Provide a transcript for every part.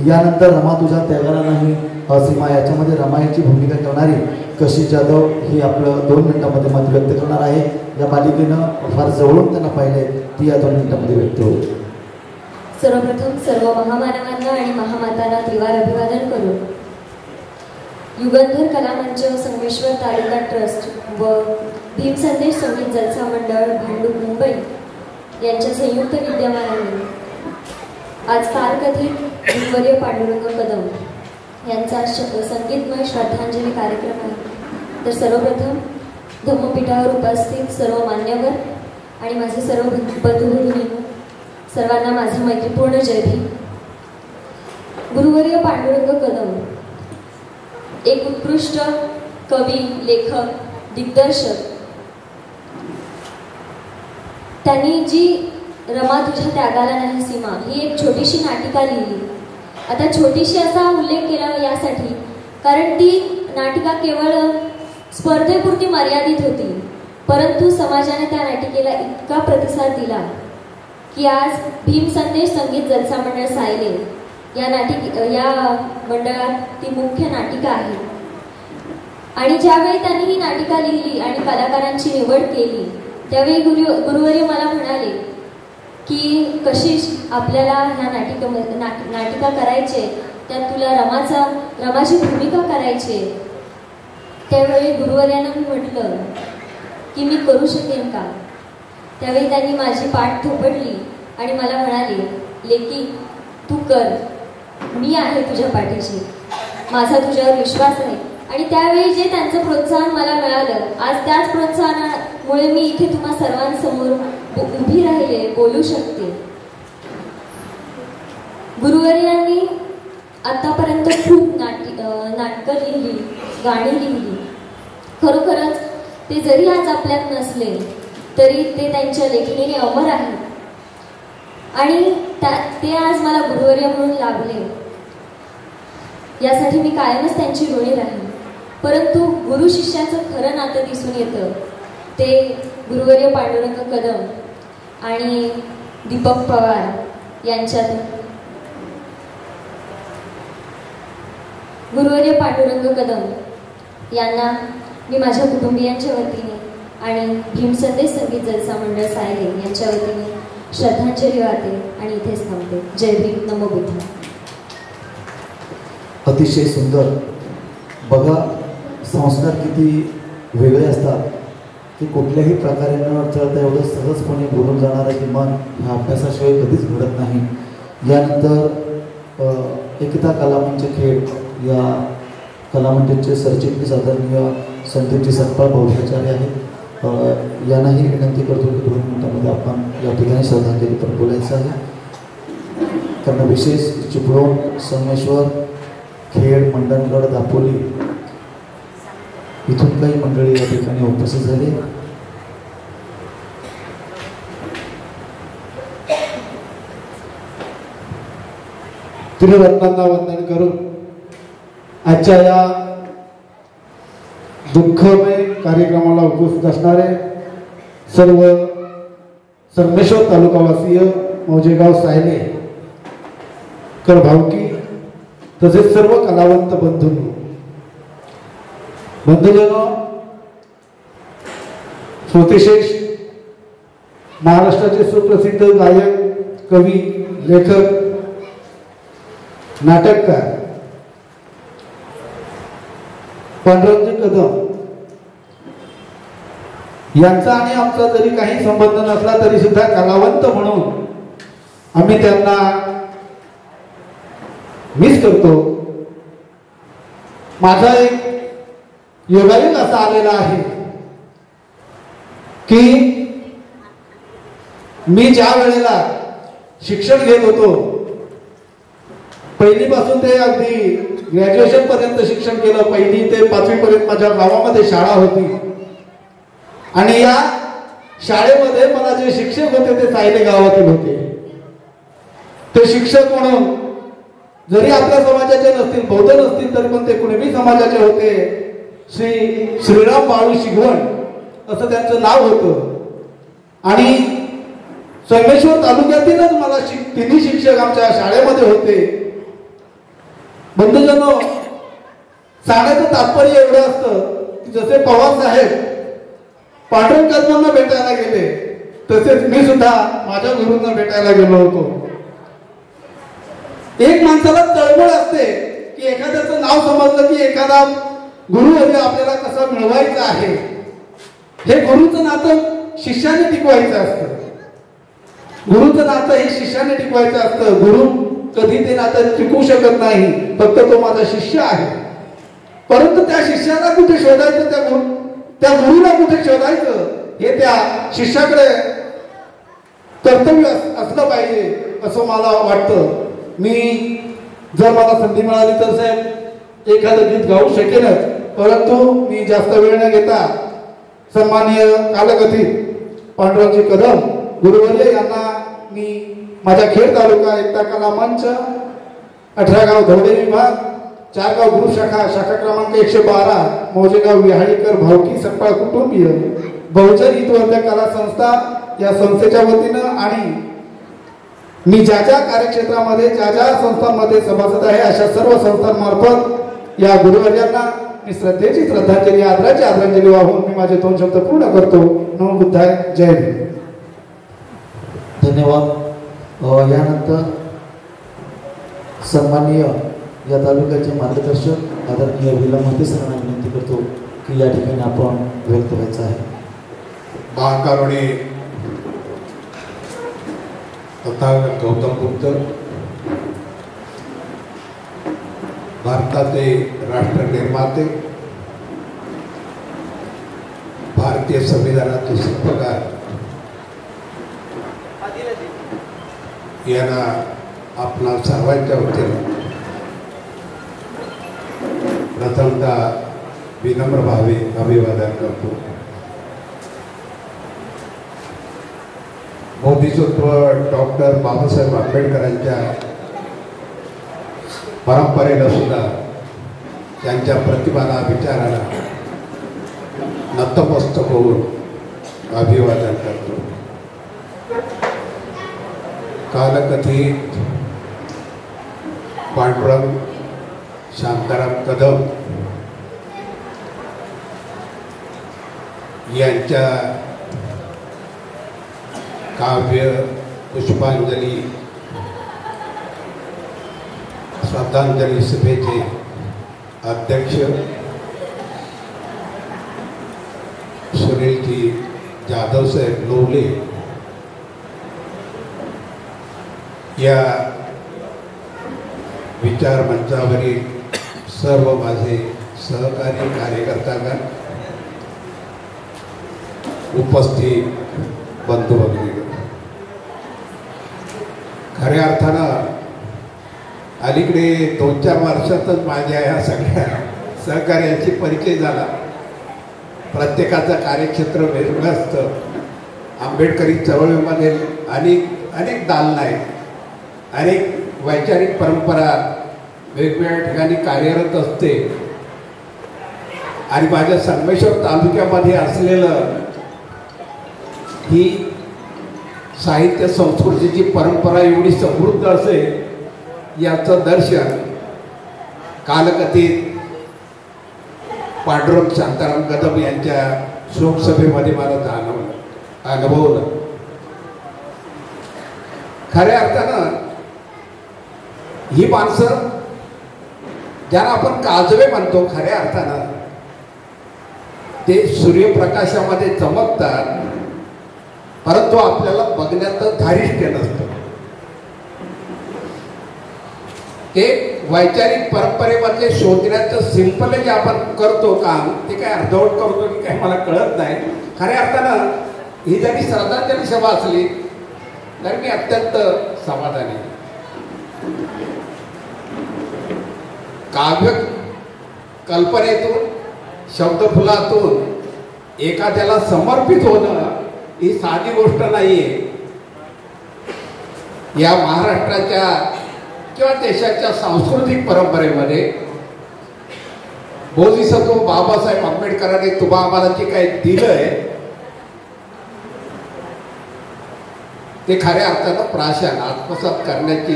यानंतर रमा तुझ्या त्यागाला नाही असीमा याच्यामध्ये रमाईची भूमिका ठेवणारी कशी जाधव ही आपलं 2 मिनिटांमध्ये मत व्यक्त करणार आहे. या बालिकेनं फार जवळून त्यांना पाहिले, ती या 2 मिनिटांमध्ये व्यक्त होईल. सर्वप्रथम सर्व महामानवांना आणि महामातांना त्रिवार अभिवादन करून युगंधर कलामंच संगमेश्वर तालुका ट्रस्ट व भीम संदेश संगीत जलसा मंडळ भांडूप मुंबई यांच्या संयुक्त विद्यमानाने आज कारकथित गुरुवर्य पांडुरंग कदम यांचा संगीतमय श्रद्धांजली कार्यक्रम आहे. तर सर्वप्रथम धम्मपीठावर उपस्थित सर्व मान्यवर आणि माझे सर्व बंधू भगिनी सर्वांना माझा मैत्रीपूर्ण जय भीम. गुरुवर्य पांडुरंग कदम एक उत्कृष्ट कवी, लेखक, दिग्दर्शक. त्यांनी जी रमा तुझ्या त्यागाला नाही सीमा ही एक छोटीशी नाटिका लिहिली. आता छोटीशी असा उल्लेख केला यासाठी कारण ती नाटिका केवळ स्पर्धेपुरती मर्यादित होती, परंतु समाजाने त्या नाटिकेला इतका प्रतिसाद दिला की आज भीम संदेश संगीत जलसा मंडळ सायले या मंडळात ती मुख्य नाटिका आहे. आणि ज्यावेळी त्यांनी ही नाटिका लिहिली आणि कलाकारांची निवड केली त्यावेळी गुरुवर्य मला म्हणाले की कशिश आपल्याला ह्या नाटिका करायचे, त्यात तुला रमाची भूमिका करायची. त्यावेळी गुरुवर्यानं मी म्हटलं की मी करू शकेन का. त्यावेळी त्यांनी माझी पाठ थोपटली आणि मला म्हणाले, लेकी तू कर, मी आहे तुझ्या पाठीशी, माझा तुझ्यावर विश्वास आहे. आणि त्यावेळी जे त्यांचं प्रोत्साहन मला मिळालं, आज त्याच प्रोत्साहनामुळे मी इथे तुम्हा सर्वांसमोर उभी राहिले, बोलू शकते. गुरुवर्यांनी आतापर्यंत खूप नाटकं लिहिली, गाणी लिहिली. खरोखरच ते जरी आज आपल्यात नसले तरी ते त्यांच्या लेखणीने अमर आहेत. आणि ते आज मला गुरुवर्य म्हणून लाभले यासाठी मी कायमच त्यांची ऋणी राहील. परंतु गुरु शिष्याचं खरं नातं दिसून येतं ते गुरुवर्य पांडुरंग कदम आणि दीपक पवार यांच्यात. गुरुवर्य पांडुरंग कदम यांना मी माझ्या कुटुंबियांच्या वतीने आणि भीम संदेश संगीत जलसा मंडळ सायले यांच्या वतीने श्रद्धांजली वाहते आणि इथेच थांबते. जय भीम, नमो बुद्ध. अतिशय सुंदर. बघा संस्कार किती वेगळे असतात की कुठल्याही प्रकारे न अडथळता एवढं सहजपणे बोलून जाणारं की मन ह्या अभ्यासाशिवाय कधीच घडत नाही. यानंतर एकता कलामंच खेळ या कलामंडळाचे सरचिटणीस आदरणीय संदीपजी सतपाळ भौराचार्य आहेत. यांनाही विनंती करतो की 2 मिनिटांमध्ये आपण या ठिकाणी श्रद्धांजली पण बोलायचं आहे. त्यांना विशेष चिपळूण, संगमेश्वर, खेड, मंडणगड, दापोली इथून काही मंडळी या ठिकाणी उपस्थित झाली. त्रिरत्नांना वंदन करून आजच्या या दुःखमय कार्यक्रमाला उपस्थित असणारे सर्व संगमेश्वर तालुकावासीय, मौजेगाव, सायले, करभावकी तसेच सर्व कलावंत बंधूजनो, श्रोतेशेष, महाराष्ट्राचे सुप्रसिद्ध गायक, कवी, लेखक, नाटककार पांडुरंग कदम यांचा आणि आमचा जरी काही संबंध नसला तरी सुद्धा कलावंत म्हणून आम्ही त्यांना मिस करतो. माझा एक योगायोग असा आलेला आहे की मी ज्या वेळेला शिक्षण घेत होतो, पहिलीपासून ते अगदी ग्रॅज्युएशन पर्यंत शिक्षण केलं. 1ली ते 5वी पर्यंत माझ्या गावामध्ये शाळा होती आणि या शाळेमध्ये मला जे शिक्षक होते ते सायले गावातील होते. ते शिक्षक म्हणून जरी आपल्या समाजाचे नसतील, बौद्ध नसतील, तरी पण ते कुणबी समाजाचे होते. श्रीराम बाळू शिगवण असं त्यांचं नाव होतं. आणि संगमेश्वर तालुक्यातीलच मला तिन्ही शिक्षक आमच्या शाळेमध्ये होते. बंधूजनो, सांगायचं तात्पर्य एवढं असतं की जसे पवार साहेब पांडुरंग कदमांना भेटायला गेले, तसेच मी सुद्धा माझ्या गुरूंना भेटायला गेलो होतो. एक माणसाला तळमळ असते की एखाद्याचं नाव समजलं की एखादा गुरु म्हणजे आपल्याला कसं मिळवायचं आहे. हे गुरुचं नातं शिष्याने टिकवायचं असतं. गुरुचं नातं हे शिष्याने टिकवायचं असतं. गुरु कधी ते नातं टिकवू शकत नाही, फक्त तो माझा शिष्य आहे. परंतु त्या शिष्याला कुठे शोधायचं, त्या गुरुला कुठे शोधायचं, हे त्या शिष्याकडे कर्तव्य असलं पाहिजे असं मला वाटतं. मी जर मला संधी मिळाली तर साहेब एखादं गीत गाऊ शकेनच, परंतु मी जास्त वेळ न घेता सन्माननीय कालकथित पांडुरंगजी कदम गुरुवर्य यांना मी माझ्या खेड तालुका एकता कला मंच 18 गाव धवडे विभाग 4 गाव गुरु शाखा क्रमांक 112 मौजेगाव विहाळीकर भावकी सपकाळ कुटुंबीय बहुजन हितवर्धक कला संस्था या संस्थेच्या वतीनं आणि मी ज्या ज्या कार्यक्षेत्रामध्ये ज्या ज्या संस्थांमध्ये सभासद आहे अशा सर्व संस्थांमार्फत या गुरुवर्यांना मी श्रद्धेची श्रद्धांजली, आदराची आदरांजली वाहून मी माझे 2 शब्द पूर्ण करतो. नमो बुद्धाय, जय भीम. धन्यवाद. यानंतर सन्माननीय या तालुक्याचे मार्गदर्शक आदरणीय विला महते सरांना विनंती करतो की या ठिकाणी आपण व्यक्त व्हायचं आहे. महाकारुणी तथा गौतम बुद्ध भारताचे राष्ट्र निर्माते, भारतीय संविधानाचे शिल्पकार यांना आपणा सर्वांच्या वतीनं प्रथमतः विनम्र भावे अभिवादन करतो. बोधिसत्व डॉक्टर बाबासाहेब आंबेडकरांच्या परंपरेला सुद्धा त्यांच्या प्रतिभाला विचाराला नतमस्तक होऊन अभिवादन करतो. कालकथित पांडुरंग शांताराम कदम यांच्या काव्य पुष्पांजली श्रद्धांजली सभेचे अध्यक्ष सुनीलजी जाधव साहेब लोवले, या विचार मंचावरील सर्व माझे सहकारी कार्यकर्तागण, उपस्थित बंधू भगिनी, खऱ्या अर्थानं अलीकडे 2-4 वर्षातच माझ्या या सगळ्या सहकार्याची परिचय झाला. प्रत्येकाचं कार्यक्षेत्र वेगळं असतं. आंबेडकरी चळवळीमध्ये अनेक दालनं आहेत, अनेक वैचारिक परंपरा वेगवेगळ्या ठिकाणी कार्यरत असते. आणि माझ्या संगमेश्वर तालुक्यामध्ये असलेलं ही साहित्य संस्कृतीची परंपरा एवढी समृद्ध असेल याचं दर्शन कालकथित पांडुरंग शांताराम कदम यांच्या शोकसभेमध्ये मला अनुभवलं. खऱ्या अर्थानं ही माणसं ज्यांना आपण काजवे म्हणतो, खऱ्या अर्थानं ते सूर्यप्रकाशामध्ये चमकतात, परंतु आपल्याला बघण्याचं धारिष्ट्य नसतं. ते वैचारिक परंपरेमध्ये शोधण्याचं सिंपल जे आपण करतो काम, ते काय अर्धवट करतो की काय मला कळत नाही. खऱ्या अर्थानं ही जरी श्रद्धांजली सभा असली तर मी अत्यंत समाधानी. काव्य कल्पनेतून, शब्दफुलातून एखाद्याला समर्पित होणं ही साधी गोष्ट नाहीये. या महाराष्ट्राच्या किंवा देशाच्या सांस्कृतिक परंपरेमध्ये बोधिसत्व बाबासाहेब आंबेडकरांनी तुम्हा आम्हाला जे काही दिलंय ते खऱ्या अर्थानं प्राशन आत्मसात करण्याची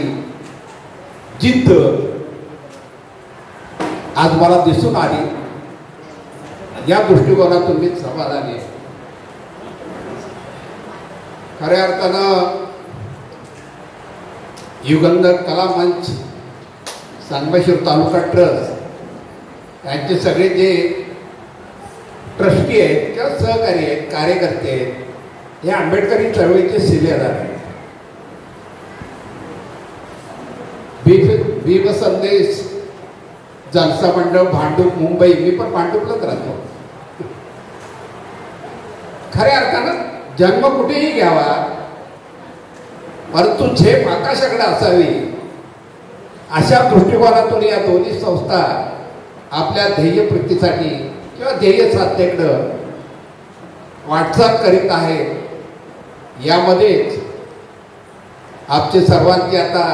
जिद्द आज मला दिसून आली. या दृष्टिकोनातून मी समाधानी आहे. खऱ्या अर्थानं युगंधर कला मंच, संगमेश्वर तालुका ट्रस्ट यांचे सगळे जे ट्रस्टी आहेत किंवा सहकारी आहेत, कार्यकर्ते आहेत, हे आंबेडकरी चळवळीचे शिलेदार आहेत. भीम संदेश जलसा मंडळ भांडूप मुंबई, मी पण भांडूपलाच राहतो. खऱ्या अर्थानं जन्म कुठेही घ्यावा, परंतु झेप आकाशाकडे असावी, अशा दृष्टिकोनातून या दोन्ही संस्था आपल्या ध्येयपूर्तीसाठी किंवा ध्येय साधनेकडं वाटचाल करीत आहेत. यामध्येच आमचे सर्वांची आता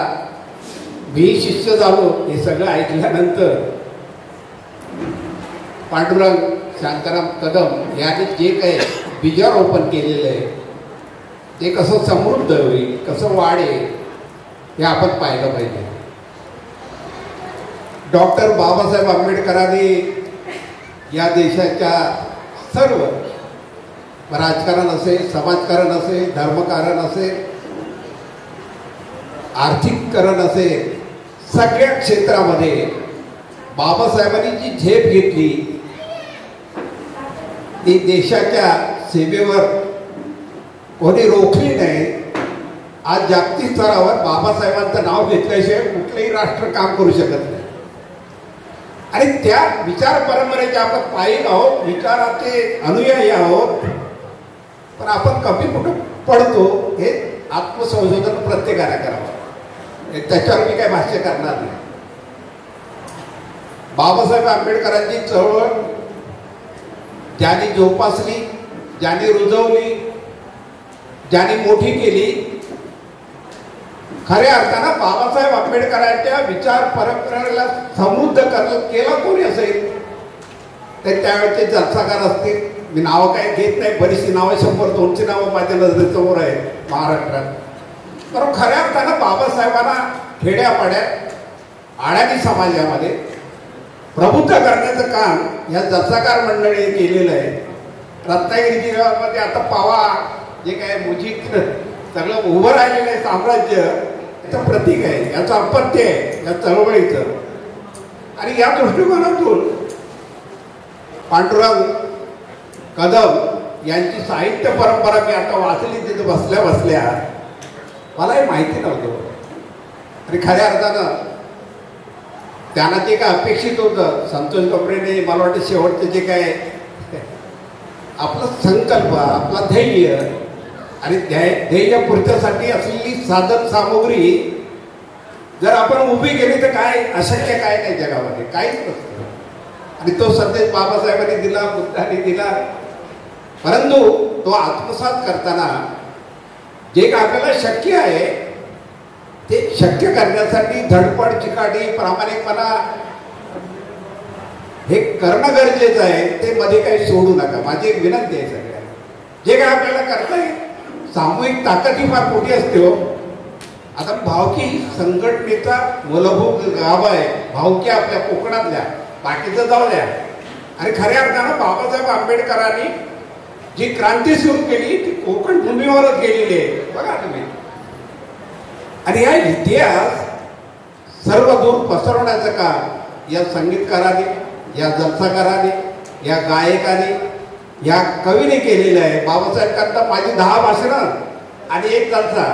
मी शिष्य झालो हे सगळं ऐकल्यानंतर पांडुरंग शांताराम कदम यांनी जे काही बीजारोपण केलेलं आहे ते कसं समृद्ध होईल, कसं वाढेल, हे आपण पाहिलं पाहिजे. डॉक्टर बाबासाहेब आंबेडकरांनी या देशाच्या सर्व राजकारण असेल, समाजकारण असेल, धर्मकारण असेल, आर्थिककरण असेल, सगळ्या क्षेत्रामध्ये बाबासाहेबांनी जी झेप घेतली ती देशाच्या सेवेवर कोणी रोखली नाही. आज जागतिक स्तरावर बाबासाहेबांचं नाव घेतल्याशिवाय कुठलंही राष्ट्र काम करू शकत नाही. आणि त्या विचार परंपरेचे आपण पायी आहोत, विचाराचे अनुयायी आहोत, पण आपण कमी कुठं पडतो हे आत्मसंशोधन प्रत्येकाने करावं. त्याच्यावर मी काय भाष्य करणार नाही. बाबासाहेब आंबेडकरांची चळवळ ज्यांनी जोपासली, ज्यांनी रुजवली, ज्यांनी मोठी केली, खऱ्या अर्थानं बाबासाहेब आंबेडकरांच्या विचार परंपरेला समृद्ध केलं कोणी असेल तर त्यावेळेचे जलसाकार असतील. मी नावं काय घेत नाही, बरीचशी नावं 100-200 नावं माझ्या नजरेसमोर आहेत महाराष्ट्रात. तर खऱ्या अर्थानं बाबासाहेबांना खेड्यापाड्यात आडाणी समाजामध्ये प्रबुद्ध करण्याचं काम या जलसाकार मंडळीने केलेलं आहे. रत्नागिरी जिल्ह्यामध्ये आता पावा जे काय मुजीक सगळं उभं राहिलेलं आहे साम्राज्य, याचं प्रतीक आहे, याचं अपत्य आहे या चळवळीचं. आणि या दृष्टिकोनातून पांडुरंग कदम यांची साहित्य परंपरा मी आता वाचली तिथे बसल्या बसल्या, मला हे माहिती नव्हतं. आणि खऱ्या अर्थानं त्यांना जे काय अपेक्षित होतं, संतोष गमरेने मला वाटतं शेवटचं जे काय आपला संकल्प, आपला ध्येय आणि ध्येयपूर्तीसाठी असलेली साधन सामुग्री जर आपण उभी केली तर काय अशक्य काय नाही जगामध्ये, काहीच नसतं. आणि तो संदेश बाबासाहेबांनी दिला, बुद्धांनी दिला. परंतु तो आत्मसात करताना जे काय आपल्याला शक्य आहे ते शक्य करण्यासाठी धडपड, चिकाटी, प्रामाणिकपणा हे करणं गरजेचं आहे. ते मध्ये काही सोडू नका, माझी एक विनंती आहे सगळ्यांना. जे काय आपल्याला करता येईल, सामूहिक ताकद ही फार मोठी असते हो. आता भावकी संघटनेचा मूलभूत गाभ आहे, भावकी आपल्या कोकणातल्या, बाकीचं जाऊ द्या. आणि खऱ्या अर्थानं बाबासाहेब आंबेडकरांनी जी क्रांती सुरू केली ती कोकण भूमीवरच केलेली आहे, बघा तुम्ही. आणि हा इतिहास सर्व दूर पसरवण्याचं काम या संगीतकारांनी, या जलसाकारांनी, या गायकांनी, या कवीने केलेलं आहे. बाबासाहेबांना माझी 10 भाषणं आणि 1 जलसा.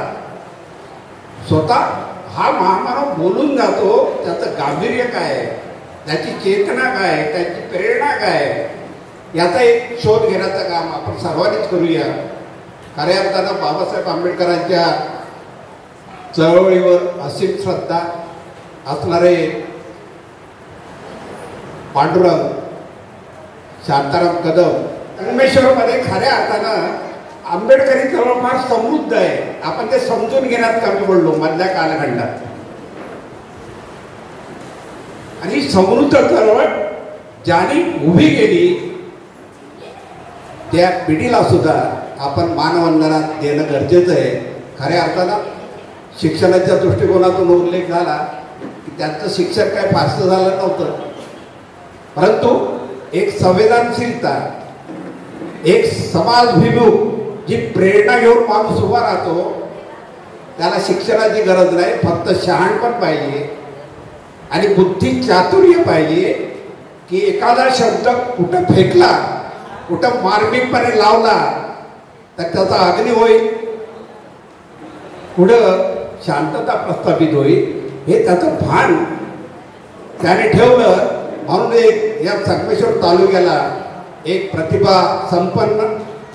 स्वतः हा महामानव बोलून जातो, त्याचं गांभीर्य काय आहे, त्याची चेतना काय, त्याची प्रेरणा काय, याचा एक शोध घेण्याचं काम आपण सर्वांनीच करूया. खऱ्या अर्थानं बाबासाहेब आंबेडकरांच्या चळवळीवर असीम श्रद्धा असणारे पांडुरंग शांताराम कदम संगमेश्वरमध्ये खऱ्या अर्थानं आंबेडकरी चळवळ फार समृद्ध आहे. आपण ते समजून घेण्यात कमी पडलो मधल्या कालखंडात. आणि समृद्ध चळवळ ज्याने उभी केली त्या पिढीला सुद्धा आपण मानवंदना देणं गरजेचं आहे. खऱ्या अर्थानं शिक्षणाच्या दृष्टिकोनातून उल्लेख झाला की त्यांचं शिक्षण काय फारसं झालं नव्हतं, परंतु एक संवेदनशीलता, एक समाजभिमुख जी प्रेरणा घेऊन माणूस उभा राहतो, त्याला शिक्षणाची गरज नाही, फक्त शहाणपण पाहिजे आणि बुद्धी चातुर्य पाहिजे की एखादा शब्द कुठं फेकला, कुठं मार्मिकपणे लावला तर त्याचा अग्नी होईल, कुठं शांतता प्रस्थापित होईल, हे त्याचं भान त्याने ठेवलं. म्हणून एक या संगमेश्वर तालुक्याला एक प्रतिभा संपन्न,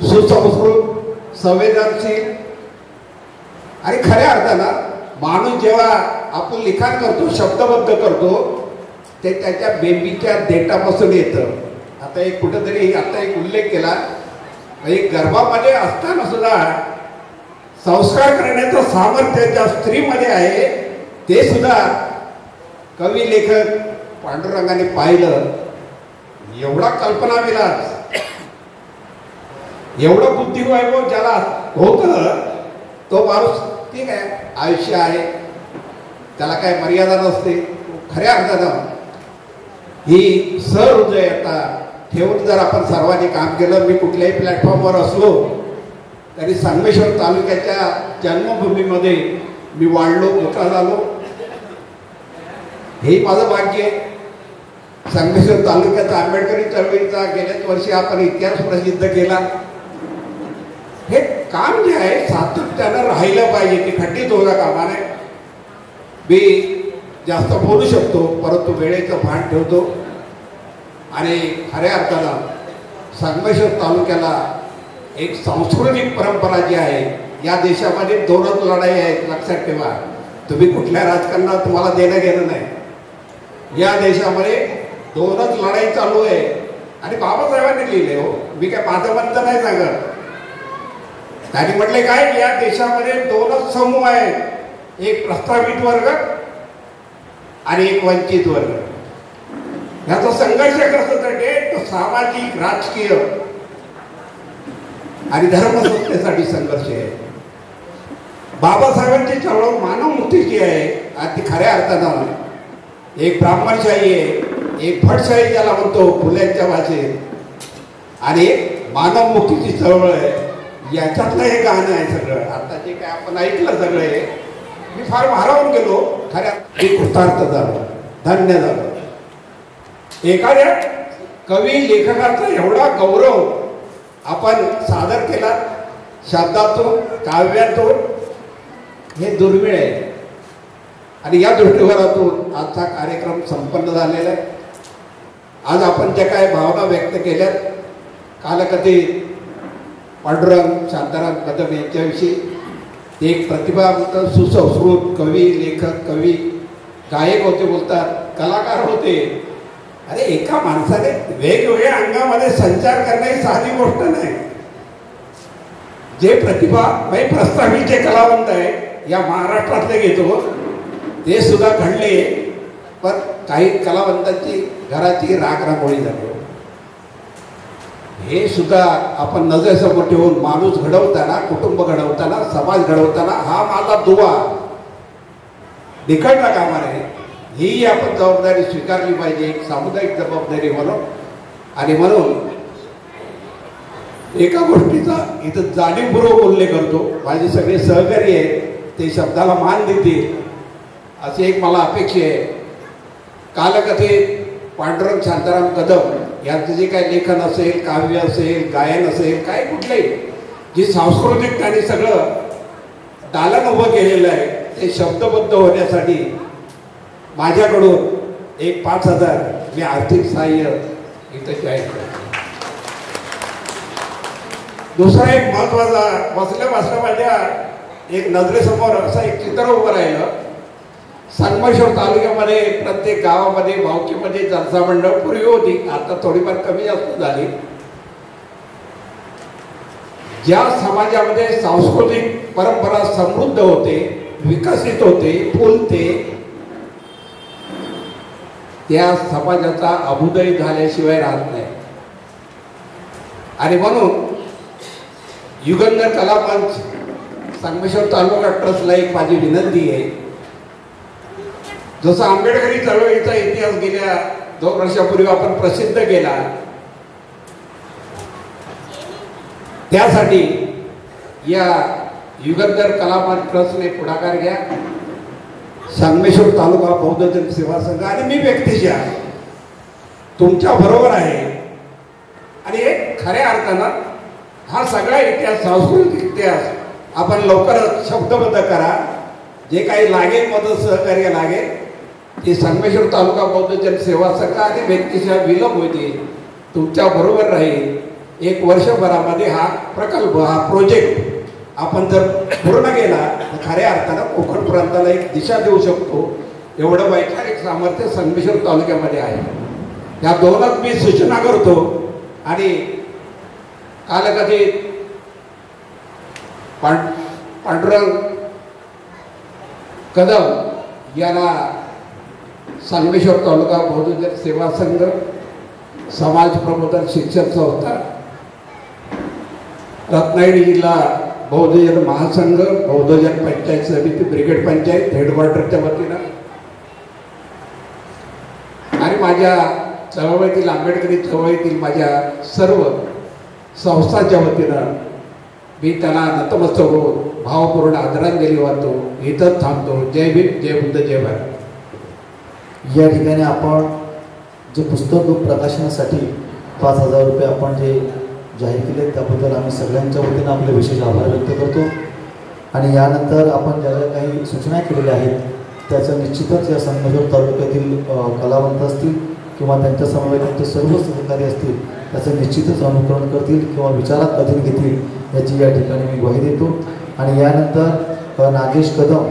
सुसंस्कृत, संवेदनशील आणि खऱ्या अर्थानं माणूस जेव्हा आपण लिखाण करतो, शब्दबद्ध करतो, ते त्याच्या बेंबीच्या देठापासून येतं. आता एक कुठंतरी आता एक उल्लेख केला, एक गर्भामध्ये असताना सुद्धा संस्कार करण्याचं सामर्थ्य ज्या स्त्रीमध्ये आहे ते सुद्धा कवी लेखक पांडुरंगाने पाहिलं. एवढा कल्पनाविलास, एवढं बुद्धिवैभव ज्याला होतं तो माणूस ठीक आहे, आयुष्य आहे, त्याला काय मर्यादा नसते. खऱ्या अर्थानं ही सहृदयता ठेवून जर आपण सर्वांनी काम केलं, मी कुठल्याही प्लॅटफॉर्मवर असलो तरी संगमेश्वर तालुक्याच्या जन्मभूमीमध्ये मी वाढलो, मोठा झालो, हे माझं भाग्य आहे. संगमेश्वर तालुक्याचा आंबेडकरी चळवळीचा गेल्याच वर्षी आपण इतिहास प्रसिद्ध केला. हे काम जे आहे सातत्यानं राहिलं पाहिजे, ते खंडित होता कामा नये. मी जास्त बोलू शकतो परंतु वेळेचं भान ठेवतो आणि खऱ्या अर्थानं संगमेश्वर तालुक्याला एक सांस्कृतिक परंपरा जी आहे, या देशामध्ये दोनच लढाई आहेत, लक्षात ठेवा. तुम्ही कुठल्या राजकारणात तुम्हाला देणं घेणं नाही. या देशामध्ये दोनच लढाई चालू आहे आणि बाबासाहेबांनी लिहिले. हो, मी काय माझं म्हणतं नाही सांगत. त्यांनी म्हटले काय, या देशामध्ये दोनच समूह आहेत, एक प्रस्तावित वर्ग आणि एक वंचित वर्ग. याचा संघर्ष कशासाठी आहे, तो सामाजिक, राजकीय आणि धर्मसत्तेसाठी संघर्ष आहे. बाबासाहेबांची चळवळ मानवमुक्तीची आहे आणि ती खऱ्या अर्थानं एक ब्राह्मणशाही आहे, एक भटशाही ज्याला म्हणतो फुल्यांच्या भाषेत, आणि एक मानवमुक्तीची चळवळ आहे. याच्यातलं हे गाणं आहे सगळं. आता जे काय आपण ऐकलं सगळं हे मी फार भारावून गेलो. खऱ्या कृतार्थ झालो, धन्य झालो. एखाद्या कवी लेखकाचा एवढा गौरव आपण सादर केला शब्दातून, काव्यातून, हे दुर्मिळ आहे. आणि या दृष्टिकोनातून आजचा कार्यक्रम संपन्न झालेला आहे. आज आपण ज्या काय भावना व्यक्त केल्यात, कालकथित पांडुरंग शांताराम कदम यांच्याविषयी, ते एक प्रतिभावंत, सुसंस्कृत कवी, लेखक, कवी, गायक होते, बोलतात कलाकार होते. अरे एका माणसाने वेगवेगळ्या अंगामध्ये संचार करणे ही साधी गोष्ट नाही. जे प्रतिभा प्रस्तावित जे कलावंत आहे या महाराष्ट्रातले घेतो ते सुद्धा घडले, पण काही कलावंतांची घराची राखरांगोळी झाली. हे सुद्धा आपण नजरेसमोर ठेवून माणूस घडवताना, कुटुंब घडवताना, समाज घडवताना हा माझा दुवा निखळता कामा नये. ही आपण जबाबदारी स्वीकारली पाहिजे, एक सामुदायिक जबाबदारी म्हणून. आणि म्हणून एका गोष्टीचा इथं जाणीवपूर्वक उल्लेख करतो. माझे सगळे सहकारी आहेत, ते शब्दाला मान देतील अशी एक मला अपेक्षा आहे. कालकथित पांडुरंग शांताराम कदम यांचं जे काही लेखन असेल, काव्य असेल, गायन असेल, काय कुठलंही जी सांस्कृतिक त्यांनी सगळं दालन उभं केलेलं आहे, ते शब्दबद्ध होण्यासाठी माझ्याकडून एक 5,000 मी आर्थिक सहाय्य इथं जाहीर करतो. दुसरा एक महत्वाचा बसल्या माझ्या एक नजरेसमोर असं एक चित्र उभं राहिलं. संगमेश्वर तालुक्यामध्ये प्रत्येक गावामध्ये, भावकीमध्ये जलसा मंडळ पूर्वी होती, आता थोडीफार कमी जास्त झाली. ज्या समाजामध्ये सांस्कृतिक परंपरा समृद्ध होते, विकसित होते, फुलते, त्या समाजाचा अभुदय झाल्याशिवाय राहत नाही. आणि म्हणून युगंधर कलामंच संगमेश्वर तालुका ट्रस्टला एक माझी विनंती आहे. जसं आंबेडकरी चळवळीचा इतिहास गेल्या 2 वर्षापूर्वी आपण प्रसिद्ध केला, त्यासाठी या युगंधर कलामान ट्रस्टने पुढाकार घ्या. संगमेश्वर तालुका बौद्ध जन सेवा संघ आणि मी व्यक्तिशः तुमच्या बरोबर आहे. आणि एक खऱ्या अर्थानं हा सगळा इतिहास, सांस्कृतिक इतिहास आपण लवकरच शब्दबद्ध करा. जे काही लागेल मदत सहकार्य लागेल ते संगमेश्वर तालुका बौद्ध जन सेवा संघ आणि व्यक्तिशः विलंब होते तुमच्या बरोबर राहील. 1 वर्षभरामध्ये हा प्रकल्प, हा प्रोजेक्ट आपण जर पूर्ण केला तर खऱ्या अर्थानं कोकण प्रांताला एक दिशा देऊ शकतो. एवढं वैचारिक सामर्थ्य संगमेश्वर तालुक्यामध्ये आहे. या दोनच मी सूचना करतो. आणि कालकथित पांडुरंग कदम याला संगमेश्वर तालुका बौद्ध जन सेवा संघ, समाज प्रबोधन शिक्षण संस्था, रत्नागिरी जिल्हा बौद्ध जन महासंघ, बौद्ध जन पंचायत समिती, ब्रिगेड पंचायत हेडक्वार्टरच्या वतीनं आणि माझ्या चळवळीतील, आंबेडकरी चळवळीतील माझ्या सर्व संस्थांच्या वतीनं मी त्यांना नतमस्तक होऊन भावपूर्ण आदरांजली वाहतो. इथंच थांबतो. जय भीम, जय बुद्ध, जय भारत. या ठिकाणी आपण जे पुस्तक प्रकाशनासाठी 5,000 रुपये आपण जे जाहीर केले त्याबद्दल आम्ही सगळ्यांच्या वतीनं आपले विशेष आभार व्यक्त करतो. आणि यानंतर आपण ज्या ज्या काही सूचना केलेल्या आहेत त्याचं निश्चितच या संगमेश्वर तालुक्यातील कलावंत असतील किंवा त्यांच्या समवेतांचे सर्व सहकारी असतील त्याचं निश्चितच अनुकरण करतील किंवा विचारात अधीन घेतील याची या ठिकाणी मी ग्वाही देतो. आणि यानंतर नागेश कदम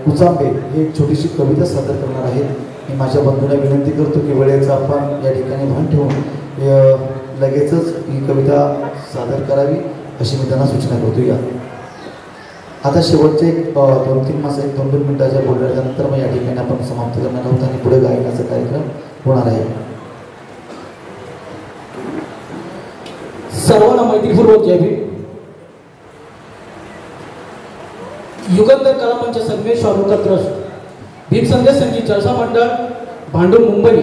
कुचांबे हे एक छोटीशी कविता सादर करणार आहेत. मी माझ्या बंधूंना विनंती करतो की वेळेचं आपण या ठिकाणी भान ठेवून लगेचच ही कविता सादर करावी अशी मी त्यांना सूचना करतो. या आता शेवटचे 2-3 मास 1-2 मिनिटाच्या बोलल्यानंतर मग या ठिकाणी आपण समाप्त करणार आहोत आणि पुढे गायनाचा कार्यक्रम होणार आहे. सर्वांना मैत्रीपूर्वक जय भीम. युगंधर कलामंच संगमेश्वर तालुका ट्रस्ट, भीम संदेश संगीत जलसा मंडळ, भांडूप मुंबई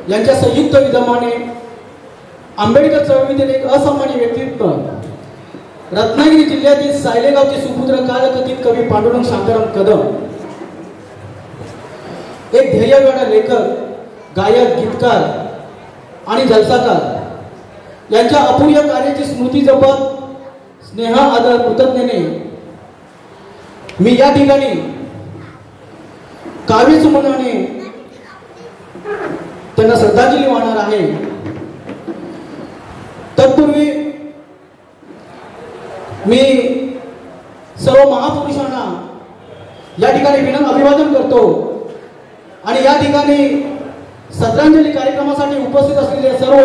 यांच्या संयुक्त विद्यमाने आंबेडकर चळवळीतील एक असामान्य व्यक्तित्व, रत्नागिरी जिल्ह्यातील सायलेगावचे सुपुत्र कालकथित कवी पांडुरंग शांताराम कदम, एक ध्येयवेडा लेखक, गायक, गीतकार आणि जलसाकार यांच्या अपूर्व कार्याची स्मृती जपत स्नेह, आदर, कृतज्ञतेने मी या ठिकाणी काव्यसुमनाने त्यांना श्रद्धांजली वाहणार आहे. तत्पूर्वी मी सर्व महापुरुषांना या ठिकाणी विनम्र अभिवादन करतो आणि या ठिकाणी श्रद्धांजली कार्यक्रमासाठी उपस्थित असलेल्या सर्व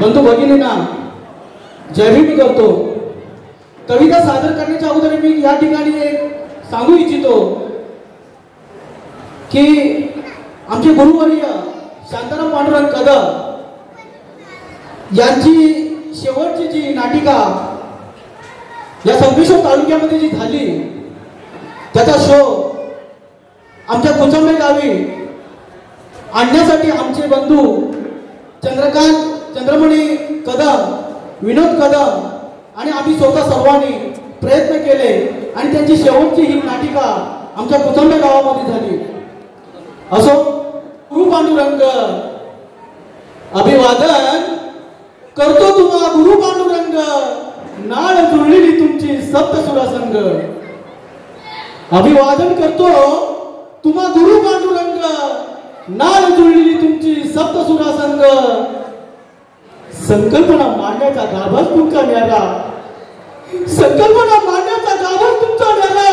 बंधू भगिनींना जय भीम करतो. कविता सादर करण्याच्या अगोदर मी या ठिकाणी एक सांगू इच्छितो की आमचे गुरुवर्य शांताराम पांडुरंग कदम यांची शेवटची जी नाटिका या संगमेश्वर तालुक्यामध्ये जी झाली त्याचा शो आमच्या कुचांबे गावी आणण्यासाठी आमचे बंधू चंद्रमणी कदम, विनोद कदम आणि आम्ही स्वतः सर्वांनी प्रयत्न केले आणि त्यांची शेवटची ही नाटिका आमच्या कुचांबे गावामध्ये झाली. असो, गुरु पांडुरंग अभिवादन करतो तुम्हा गुरु पांडुरंग, नाळ जुळलेली तुमची सप्तसुरा संघ. अभिवादन करतो तुम्हा गुरु पांडुरंग, नाळ जुळलेली तुमची सप्तसुरा संघ. संकल्पना मांडण्याचा गाभास तुमचा न्यारा, संकल्पना मांडण्याचा गाभास तुमचा न्यारा.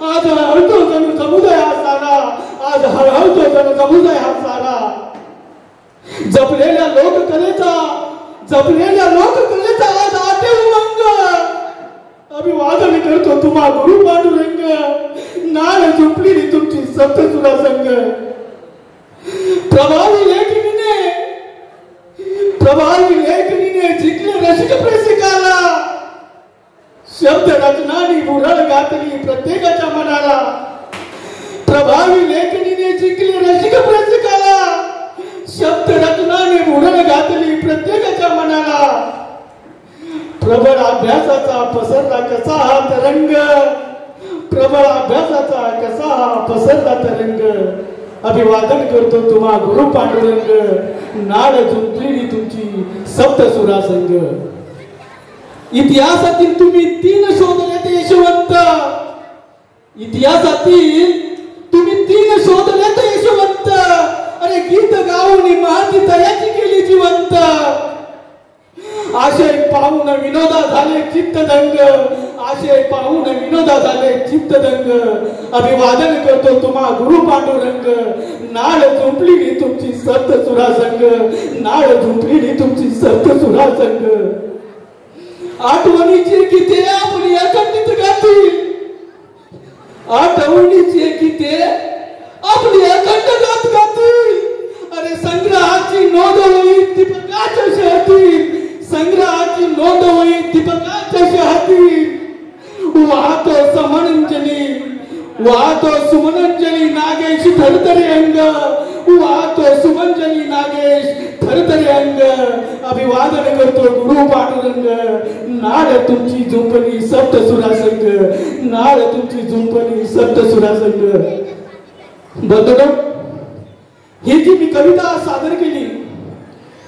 आज हळहळतो जणू समुदाय हा सारा, आज हळहळतो जणू समुदाय हा सारा. जपलेल्या लोककलेचा आज आटे उमंग. अभिवादन करतो तुम्हा गुरु पांडुरंग, नाळ झुंपलेली तुमची सप्तसुरा संघ. प्रभावी लेखनीने जिंकले रसिक प्रेसिकाला, शब्द रचनानी भुरळ घातली प्रत्येकाच्या मनाला, प्रभावी लेखनीने जिंकली रसिक रसिकाला, शब्द रचनाने भुरळ घातली प्रत्येकाच्या मनाला, प्रबळ अभ्यासाचा पसरला कसा हा तरंग, प्रबळ अभ्यासाचा कसा हा पसरला तरंग, अभिवादन करतो तुम्हा गुरु पांडुरंग, नाड झुंपलेली तुमची सप्तसुरा संग. इतिहासातील तुम्ही 3 शोधले ते यशवंत, इतिहासातील तुम्ही 3 शोधले ते यशवंत, अरे गीत गाऊन महाती तयाची केली जिवंत. आशय पाहून विनोदा झाले चित्तदंग, आशय पाहून विनोदा झाले चित्तदंग, अभिवादन करतो तुम्हा गुरु पांडुरंग, नाळ झुंपलेली तुमची सप्तसुरा संग, नाळ झुंपलेली तुमची सप्तसुरा संग. आठवणीचे गीते आपली अखंडित गातील, आठवणीचे गीते आपली अखंड गात गातील, अरे संग्रहाची नोंद होईल दीपकाच्या शहरातील, संग्रहाची नोंद होईल दीपकाच्या शहरातील. वाहतो समंजली, वाहतो सुमनंजली नागेश थरथरे अंग, वाहतो सुमंजली नागेश थरथरे अंग, अभिवादन करतो गुरु पांडुरंग, नाळ तुमची झुंपली सप्तसुरा संग, नाळ तुमची झुंपली सप्तसुरा संग. बंधुनो, ही जी मी कविता सादर केली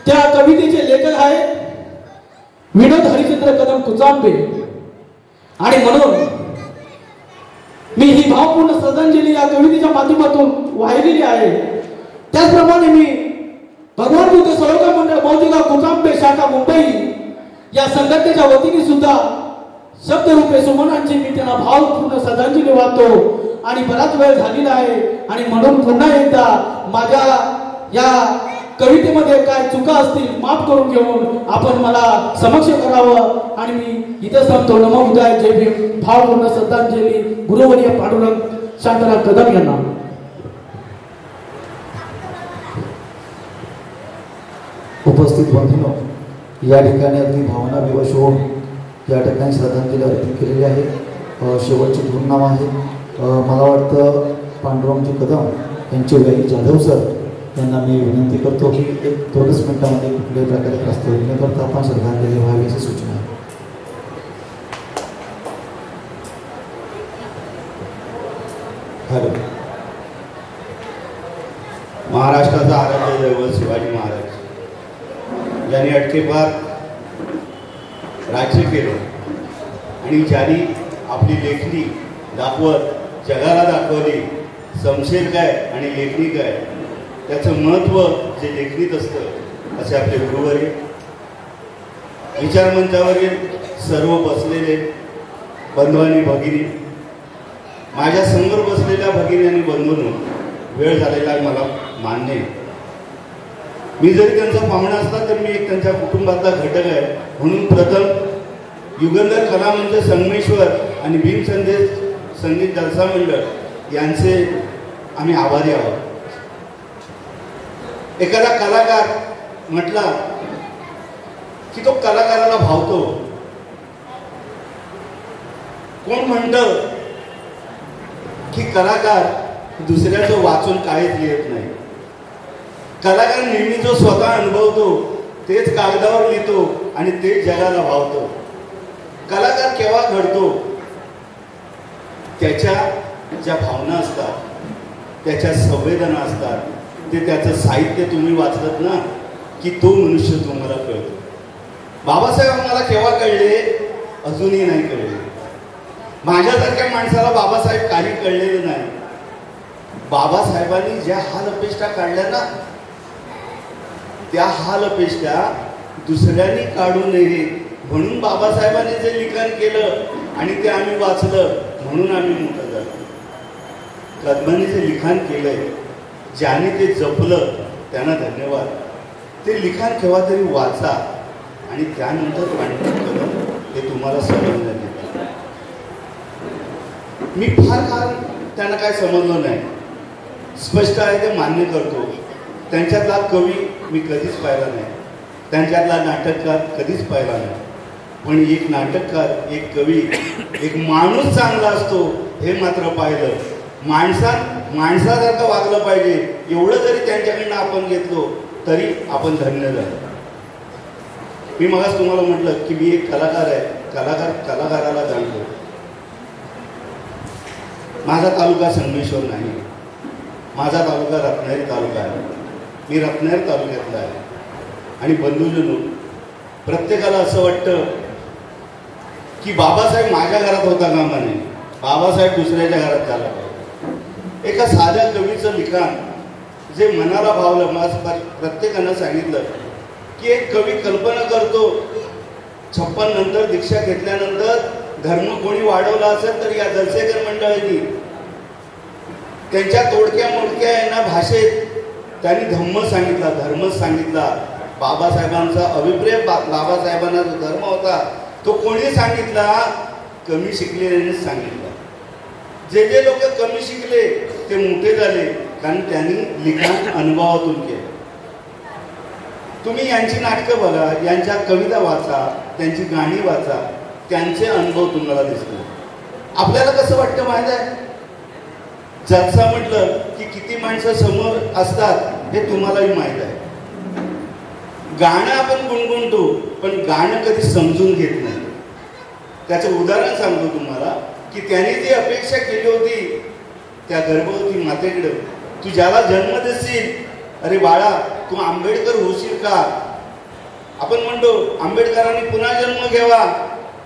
त्या कवितेचे लेखक आहेत विनोद हरिश्चंद्र कदम कुचांबे, आणि म्हणून मी ही भावपूर्ण श्रद्धांजली या कवितेच्या माध्यमातून वाहिलेली आहे. त्याचप्रमाणे मी भगवान बुद्ध सरोवर मंडळ मौजिगा कुचांबे शाखा मुंबई या संघटनेच्या वतीने सुद्धा शब्दरूपे सुमनांची मी त्यांना भावपूर्ण श्रद्धांजली वाहतो. आणि बराच वेळ झालेला आहे आणि म्हणून पुन्हा एकदा माझ्या या कवितेमध्ये काय चुका असतील माफ करून घेऊन आपण मला समक्ष करावं. आणि मी इथं सांगतो नमो बुद्धाय, जय भीम. भावपूर्ण श्रद्धांजली गुरुवर्य पांडुरंग शांताराम कदम यांना. उपस्थित बंधूंनो, या ठिकाणी अगदी भावना विवश होऊन या ठिकाणी श्रद्धांजली अर्पण केलेली आहे. शेवटचे दोन नाव आहे, मला वाटतं पांडुरंगजी कदम यांचे वैरी जाधव सर यांना मी विनंती करतो की 1-2 मिनिटांमध्ये कुठल्याही प्रकारे प्रस्तावित न करता आपण श्रद्धांजली व्हावी अशी सूचना आहे. हॅलो. महाराष्ट्राचा आराध्य दैवत शिवाजी महाराज ज्यांनी अटकेपार राज्य केलं आणि ज्यांनी आपली लेखणी दाखवत जगाला दाखवली समशेर काय आणि लेखणी काय त्याचं महत्त्व जे लेखणीत असतं, असे आपले गुरुवर्य विचारमंचावरील सर्व बसलेले बंधू आणि भगिनी, माझ्या समोर बसलेल्या भगिनी आणि बंधूंनो, वेळ झालेला मला मान्य आहे. मी जरी त्यांचा पाहुणा असला तर मी एक त्यांच्या कुटुंबातला घटक आहे. म्हणून प्रथम युगंधर कला मंच संगमेश्वर आणि भीम संदेश संगीत जलसा मंडळ यांचे आम्ही आभारी आहोत. एखादा कलाकार म्हटला की तो कलाकाराला भावतो. कोण म्हणतं की कलाकार दुसऱ्याचं वाचून काहीच लिहित नाही. कलाकार नेहमी जो स्वतः अनुभवतो तेच कागदावर लिहितो आणि तेच जगाला भावतो. कलाकार केव्हा घडतो? त्याच्या ज्या भावना असतात, त्याच्या संवेदना असतात, ते त्याचं साहित्य तुम्ही वाचलत ना की तो मनुष्य तुम्हाला कळतो. बाबासाहेब आम्हाला केव्हा कळले? अजूनही नाही कळले. माझ्यासारख्या माणसाला बाबासाहेब काही कळलेलं नाही. बाबासाहेबांनी ज्या हालअपेष्टा काढल्या ना, त्या हालअपेष्टा दुसऱ्यांनी काढू नये म्हणून बाबासाहेबांनी जे लिखाण केलं आणि ते आम्ही वाचलं म्हणून आम्ही मोठं झालो. कदमांनी जे लिखाण केलंय, ज्याने ते जपलं त्यांना धन्यवाद. ते लिखाण केव्हा तरी वाचा आणि त्यानंतर पांडुरंग कदम ते तुम्हाला समजण्यात येतं. मी फार काळ त्यांना काय समजलं नाही. स्पष्ट आहे ते मान्य करतो. त्यांच्यातला कवी मी कधीच पाहिला नाही, त्यांच्यातला नाटककार कधीच पाहिला नाही. पण एक नाटककार, एक कवी, एक माणूस चांगला असतो हे मात्र पाहिलं. माणसासारखं वागलं पाहिजे एवढं जरी त्यांच्याकडनं आपण घेतलो तरी आपण धन्य झालो. मी मगाच तुम्हाला म्हटलं की मी एक कलाकार आहे. कलाकाराला जाणतो. माझा तालुका संगमेश्वर नाही, माझा तालुका रत्नागिरी तालुका आहे. मी रत्नागिरी तालुक्यातला आहे. आणि बंधूजनो, प्रत्येकाला असं वाटतं की बाबासाहेब माझ्या घरात होता कामा नये, बाबासाहेब दुसऱ्याच्या घरात झाला पाहिजे. एका साध्या कवीचं लिखाण जे मनाला भावलं, मला प्रत्येकानं सांगितलं की एक कवी कल्पना करतो 56 नंतर दीक्षा घेतल्यानंतर धर्म कोणी वाढवला असेल तर या दलसेकर मंडळांनी त्यांच्या तोडक्या मोडक्या यांना भाषेत त्यांनी धम्म सांगितला, धर्मच सांगितला. बाबासाहेबांचा अभिप्रेय, बाबासाहेबांना जो धर्म होता तो कोणी सांगितला? कमी शिकलेल्यांनीच सांगितला. जे जे लोक कमी शिकले ते मोठे झाले कारण त्यांनी लिखाण अनुभवातून केलं. तुम्ही यांची नाटकं बघा, यांच्या कविता वाचा, त्यांची गाणी वाचा, त्यांचे अनुभव तुम्हाला दिसतील. आपल्याला कसं वाटतं माहिती आहे? जलसा म्हटलं की किती माणसं समोर असतात हे तुम्हालाही माहीत आहे. गाणं आपण गुणगुणतो पण गाणं कधी समजून घेत नाही. त्याचं उदाहरण सांगतो तुम्हाला की त्यांनी जी अपेक्षा केली होती त्या गर्भवती मातेकडे, तू ज्याला जन्म देशील, अरे बाळा तू आंबेडकर होशील का? आपण म्हणतो आंबेडकरांनी पुन्हा जन्म घ्यावा,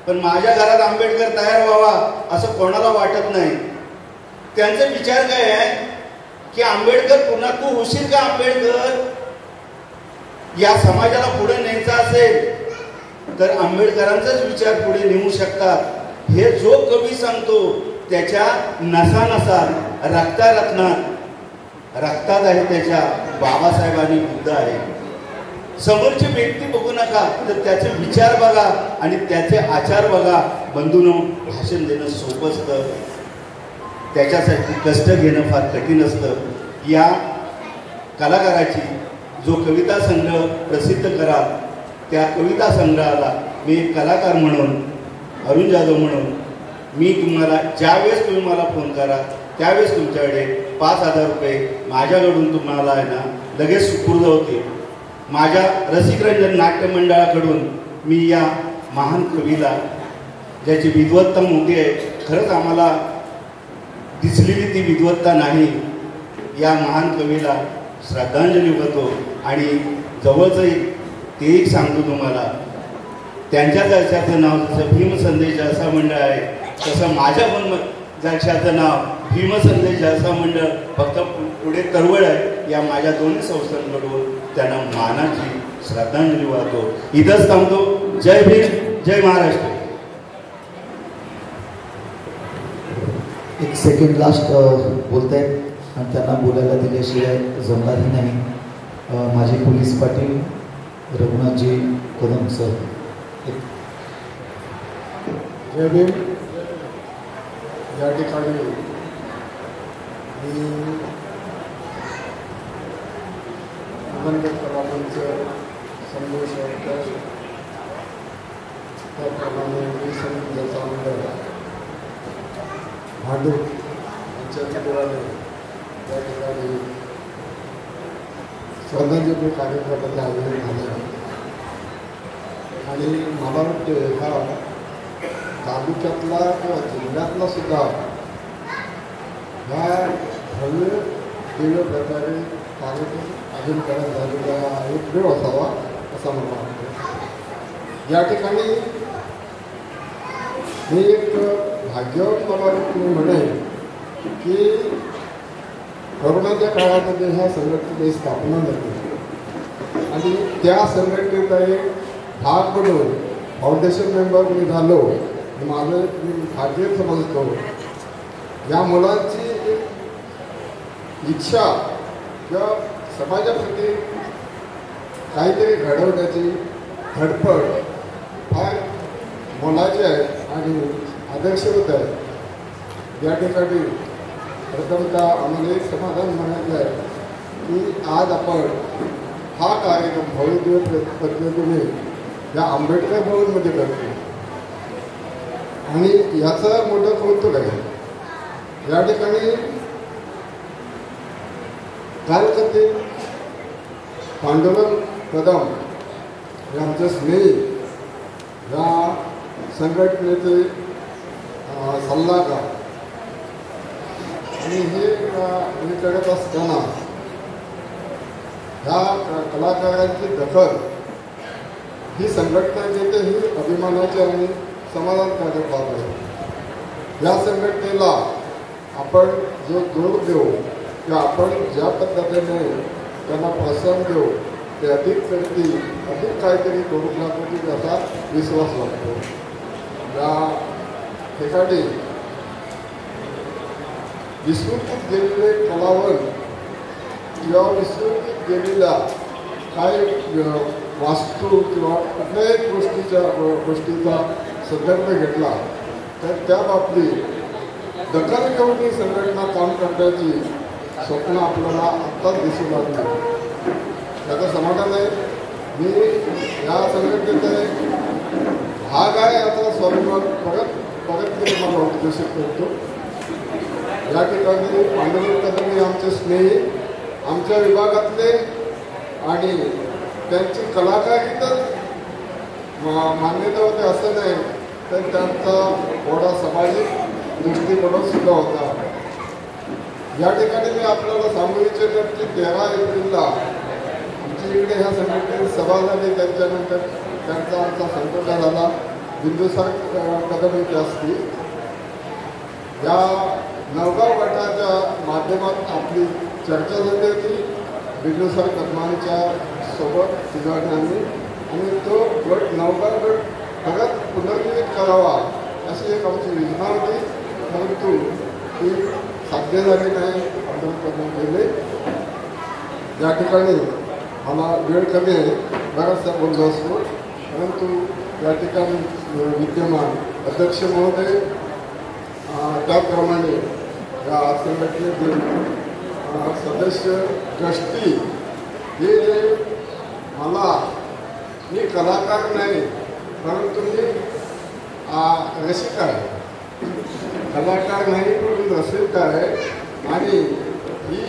पण माझ्या घरात आंबेडकर तयार व्हावा असं कोणाला वाटत नाही. त्यांचा विचार काय आहे की आंबेडकर पुन्हा तू होशील का? आंबेडकर या समाजाला पुढे न्यायचा असेल तर आंबेडकरांचाच विचार पुढे नेऊ शकतात. हे जो कवी सांगतो त्याच्या नसानसात, रक्तात आहे त्याच्या बाबासाहेबांनी बुद्ध आहे. समोरची व्यक्ती बघू नका तर त्याचे विचार बघा आणि त्याचे आचार बघा. बंधूंनो, भाषण देणं सोपं असतं, त्याच्यासाठी कष्ट घेणं फार कठीण असतं. या कलाकाराची जो कविता संग्रह प्रसिद्ध करा त्या कविता संग्रहाला मी एक कलाकार म्हणून, अरुण जाधव म्हणून, मी तुम्हाला ज्यावेळेस तुम्ही मला फोन करा त्यावेळेस तुमच्याकडे 5,000 रुपये माझ्याकडून तुम्हाला आहे ना लगेच सुपूर्द होते. माझ्या रसिकरंजन नाट्य मंडळाकडून मी या महान कवीला, ज्याची विद्वत्ता मोठी आहे, खरंच आम्हाला दिसलेली ती विद्वत्ता नाही, या महान कवीला श्रद्धांजली करतो. आणि जवळचं ते एक सांगतो तुम्हाला, त्यांच्या जलशाचं नाव जसं भीमसंदेश जलसा मंडळ आहे तसं माझ्या पण जलशाचं नाव भीमसंदेश जलसा मंडळ, फक्त पुढे तळवळ आहे. या माझ्या दोन्ही संस्थांकडून त्यांना मानाची श्रद्धांजली वाहतो. इथंच थांबतो. जय भीम, जय महाराष्ट्र. एक सेकंड लास्ट बोलतायत आणि त्यांना बोलायला दिल्याशिवाय जमणारही नाही. माझे पोलीस पाटील रघुनाथजी कदम सर. जय भीम. या ठिकाणी मी आनंदकरांचं संदेश त्याप्रमाणे मी संदेशाचा मंडळ भांडूप यांच्या चित्राने त्या ठिकाणी श्रद्धांजली कार्यक्रमाचे आयोजन झाले. आणि मला वाटते हा तालुक्यातला किंवा जिल्ह्यातला सुद्धा ह्या भव्य दिव्य प्रकारे कार्यक्रम आयोजन करण्यात झालेला एक वेळ असावा असं मला वाटतं. या ठिकाणी हे एक भाग्यवान मला मी म्हणेन की कोरोनाच्या काळामध्ये ह्या संघटनेची स्थापना झाली आणि त्या संघटनेचा एक भाग म्हणून फाउंडेशन मेंबर मी झालो. माझं मी भाग्य समजतो. या मुलांची इच्छा किंवा समाजाप्रती काहीतरी घडवण्याची धडपड फार मोलाची आहे आणि आदर्शवत आहे. या ठिकाणी प्रथमतः आम्हाला एक समाधान म्हणायचं आहे की आज आपण हा कार्यक्रम भव्य पद्धतीने या आंबेडकर भवनमध्ये करतो. आणि याचं मोठं कौतुक आहे. या ठिकाणी कालकथेत पांडुरंग कदम हे आमचे स्नेही या संघटनेचे सल्लागार आणि हे करत असताना ह्या कलाकारांची दखल ही संघटना घेते ही अभिमानाची आणि समाधानकारक बाब आहे. या संघटनेला आपण जो जोर देऊ किंवा आपण ज्या पद्धतीने त्यांना प्रोत्साहन देऊ ते अधिक करतील, अधिक काहीतरी करू लागतील याचा विश्वास वाटतो. या ठिकाणी विस्मृतीत गेलेले कलावंत किंवा विस्मृतीत गेलेल्या काही वास्तू किंवा कुठल्याही गोष्टीचा संदर्भ घेतला तर त्या बाबतीत दखल घेऊन ही संघटना काम करण्याची स्वप्न आपल्याला आत्ताच दिसू लागली. त्याचं समाधान आहे. मी या संघटनेचा भाग आहे याचा स्वाभिमान परत मला उद्देशित करतो. या ठिकाणी पांडुरंग कदम हे आमचे स्नेही आमच्या विभागातले आणि त्यांची कलाकारी तर मान्यता होते असं नाही तर त्यांचा थोडा सामाजिक दृष्टिकोन सुद्धा होता. या ठिकाणी मी आपल्याला सांगू इच्छितो की 13 एप्रिलला आमच्या इकडे ह्या संघटनेची सभा झाली. त्यांच्यानंतर त्यांचा आमचा संपर्क झाला. बिंदुसार कदम इथे असतील. या नवगाव गटाच्या माध्यमात आपली चर्चा झाली होती बिंदुसार कदमांच्या सोबत तिघांनी आणि तो गट नवगाव गट परत पुनर्निर्मित करावा अशी एक आमची योजना होती. परंतु ती साध्य झाली नाही. आंदोलन करून गेले. या ठिकाणी मला वेळ कमी आहे, बराचसा बोललो असतो. परंतु या ठिकाणी विद्यमान अध्यक्ष महोदय त्याप्रमाणे या संघटनेतील सदस्य ट्रस्टी हे जे मला मी कलाकार नाही परंतु मी रसिक आहे. कलाकार नाही पण रसिक आहे आणि ही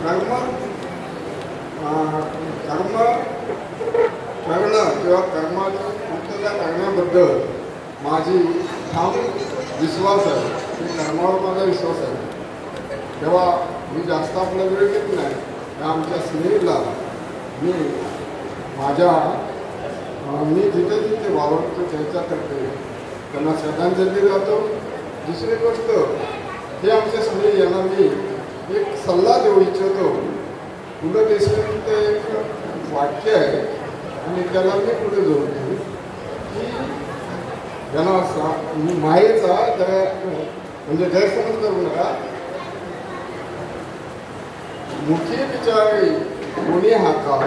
कर्म करणं किंवा कर्माची पूर्तता करण्याबद्दल माझी ठाम विश्वास आहे. कर्मावर माझा विश्वास आहे. तेव्हा मी जास्त आपला वेळ घेत नाही. आमच्या स्नेहीला मी जिथे जिथे वावरतो त्याच्याकडे त्यांना श्रद्धांजली जातो. दुसरी गोष्ट हे आमच्या स्नेही यांना मी एक सल्ला देऊ इच्छितो. पु ल देशपांडेंचं एक वाक्य आहे आणि त्याला मी पुढे जोडतो की यांना मायेचा म्हणजे गैरसमज करू नका. मुखी बिचारी कोणी हाका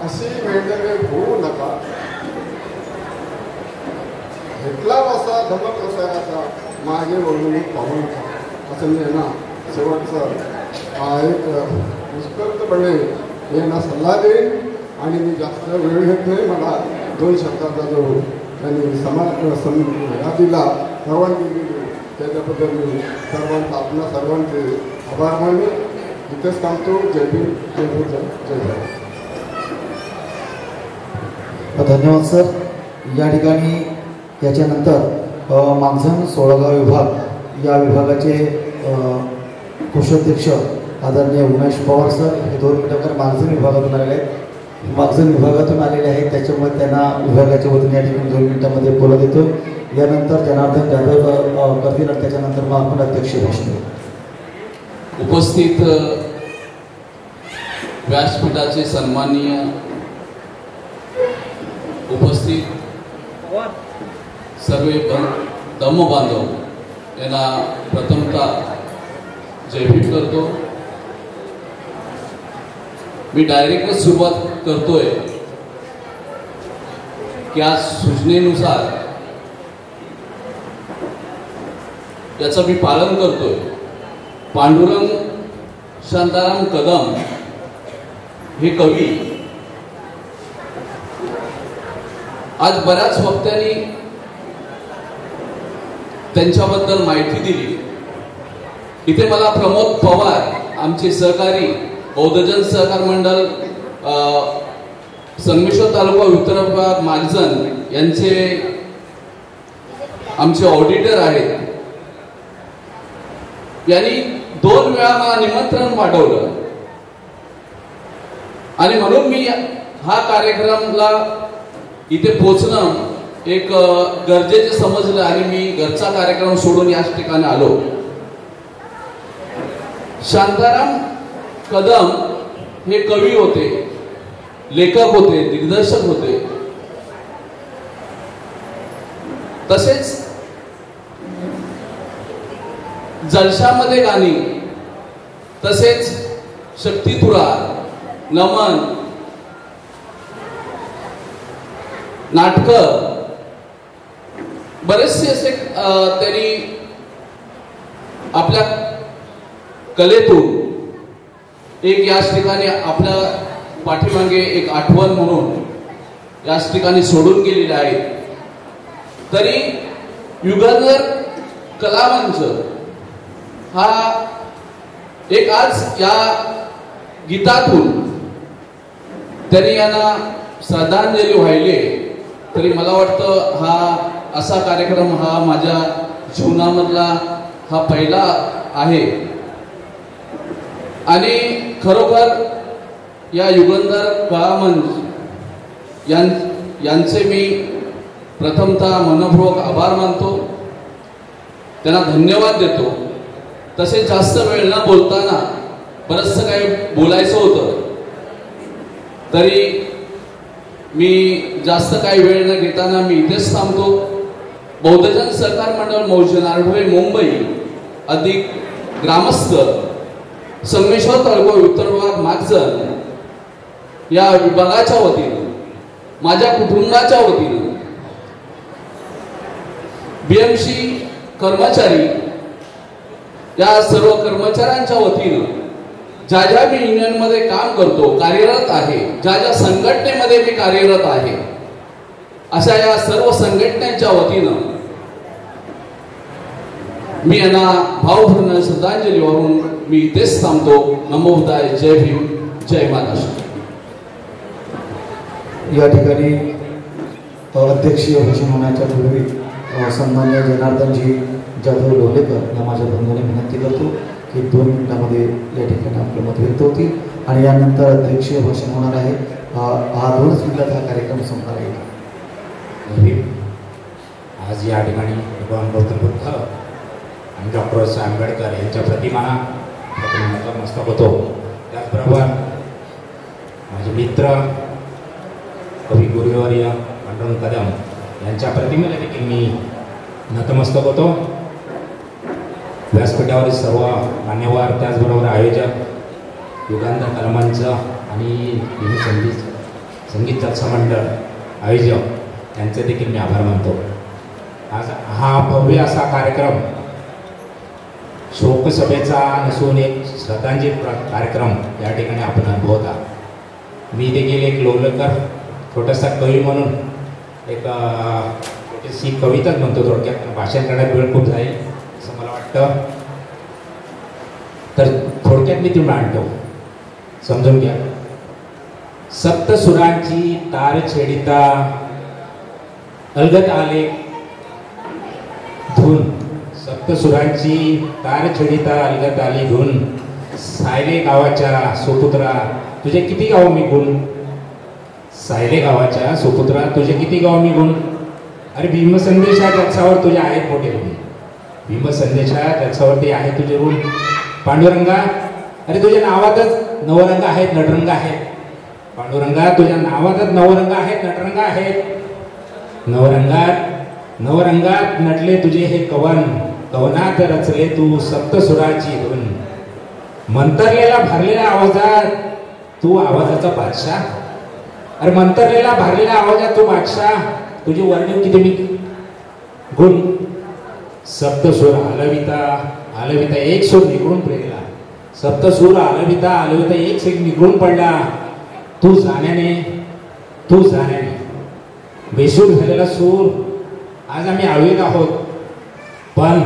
अशी वेळेवेळी होऊ नका. घेतला बसा धमक प्रसाराचा मागे वळून पाहू नका असं मी यांना शेवटचा एक उत्स्फूर्तपणे यांना सल्ला देईन आणि मी जास्त वेळ घेत नाही. मला 2 शब्दाचा जो त्यांनी दिला परवानगी दिली त्याच्याबद्दल मी सर्वांचा आपल्या सर्वांचे आभार मानले. इथेच थांबतो. जय भीम, जय भारत, जय भारत. धन्यवाद सर. या ठिकाणी याच्यानंतर मागझण सोळगाव विभाग या विभागाचे कोषाध्यक्ष आदरणीय उमेश पवार सर हे 2 मिनिटांवर मागझण विभागातून आलेले आहेत. मागझण विभागातून आलेले आहेत त्याच्यामुळे त्यांना विभागाच्या वतीने या ठिकाणी 2 मिनिटांमध्ये बोलत येतो. यानंतर जनार्दन जाधव करतील आणि त्याच्यानंतर मग आपण अध्यक्ष भाषण. उपस्थित व्यासपीठाचे सन्माननीय उपस्थित सर्व धम्म बांधव यांना प्रथमतः जय भीम करतो. मी डायरेक्टच सुरुवात करतोय की आज सूचनेनुसार याचं मी पालन करतोय. पांडुरंग शांताराम कदम हे कवी आज बऱ्याच वक्त्यांनी त्यांच्याबद्दल माहिती दिली. इथे मला प्रमोद पवार आमचे सहकारी बौद्धजन सहकार मंडळ संगमेश्वर तालुका उत्तर विभाग मालजन यांचे आमचे ऑडिटर आहेत. यांनी 2 वेळा मला निमंत्रण पाठवलं आणि म्हणून मी हा कार्यक्रमाला इथे पोचणं एक गरजेचे समजलं आणि मी घरचा कार्यक्रम सोडून याच ठिकाणी आलो. शांताराम कदम हे कवी होते, लेखक होते, दिग्दर्शक होते. तसेच जलशामध्ये गाणी, तसेच शक्तितुरा, नमन, नाटक, बरेचसे असे त्यांनी आपल्या कलेतून एक याच ठिकाणी आपल्या पाठीमागे एक आठवण म्हणून याच ठिकाणी सोडून गेलेले आहेत. तरी युगंधर कलामंच हा एक आज या गीतातून त्यांनी यांना श्रद्धांजली वाहिली. तरी मला वाटतं हा असा कार्यक्रम हा माझ्या जीवनामधला हा पहिला आहे आणि खरोखर या युगंधर कलामंच यांचे मी प्रथमतः मनपूर्वक आभार मानतो, त्यांना धन्यवाद देतो. तसेच जास्त वेळ न बोलताना बरंचसं काही बोलायचं होतं, तरी मी जास्त काही वेळ न घेताना मी इथेच थांबतो. बौद्धजन सहकार मंडळ मौजे आठवडे मुंबई अधिक ग्रामस्थ संगमेश्वर तालुका उत्तर विभाग मागजन या विभागाच्या वतीनं, माझ्या कुटुंबाच्या वतीनं, BMC कर्मचारी या सर्व कर्मचाऱ्यांच्या वतीनं, ज्या ज्या मी युनियनमध्ये काम करतो, कार्यरत आहे, ज्या ज्या संघटनेमध्ये मी कार्यरत आहे, अशा या सर्व संघटनेच्या वतीनं मी यांना भावपूर्ण श्रद्धांजली वाहून मी इथेच थांबतो. नमो बुद्धाय. जय भीम, जय महाराष्ट्र. या ठिकाणी अध्यक्षीय भाषण होण्याच्या पूर्वी सन्मान्य जनार्दनजी जाधव लोलेकर या माझ्या बंधूने विनंती करतो की 2 मिनिटांमध्ये या ठिकाणी आपलं मत व्यक्त होतील आणि यानंतर अध्यक्षीय भाषण होणार आहे. हा 2च मिनिटात हा कार्यक्रम संपणार आहे. आज या ठिकाणी भगवान गौतम बुद्ध आणि डॉक्टर आंबेडकर यांच्या प्रतिमांना नतमस्तक होतो. त्याचबरोबर माझे मित्र कवी गुरुवर्य पांडुरंग कदम यांच्या प्रतिमेला देखील मी नतमस्तक होतो. व्यासपीठावरील सर्व मान्यवर, त्याचबरोबर आयोजक युगंधर कलामंच आणि संगीत चर्चा मंडळ आयोजक यांचे देखील मी आभार मानतो. आज हा भव्य असा कार्यक्रम शोकसभेचा नसून एक श्रद्धांजली कार्यक्रम या ठिकाणी आपण अनुभवता. मी देखील एक लोलकर छोटासा कवी म्हणून एक छोटीशी कविताच म्हणतो. थोडक्यात भाषण करण्यात वेळ खूप जाईल असं मला वाटतं, तर थोडक्यात मी ती मांडतो, समजून घ्या. सप्तसुरांची तार छेडिता अलगत आले धून. सप्तसुरांची तार छेडिता अलगत आली धून. सायले गावाच्या सुपुत्रा तुझे किती गाव मी गुण. सायले गावाच्या सुपुत्रा तुझे किती गाव मी गुण. अरे भीमसंदेशा त्याच्यावर तुझे आहेत मोठे ऋण. भीमसंदेशा त्याच्यावरती आहे तुझे ऋण. पांडुरंगा अरे तुझ्या नावातच नवरंग आहेत, नटरंग आहेत. पांडुरंगा तुझ्या नावातच नवरंग आहेत, नटरंग आहेत. नवरंगात नटले तुझे हे कवन. कवनात रचले तू सप्तसुराची धून. मंतरलेला भरलेल्या आवाजात तू आवाजाचा बादशाह. अरे मंतरलेला भरलेल्या आवाजात तू बादशाह. तुझे वर्णन किती मी गुण. सप्तसूर आलविता आलविता एक सूर निघून पडला. सप्तसूर आलविता आलविता एक सूर निघून पडला. तू जाण्याने बेसूर झालेला सूर आज आम्ही आळवीत आहोत. पण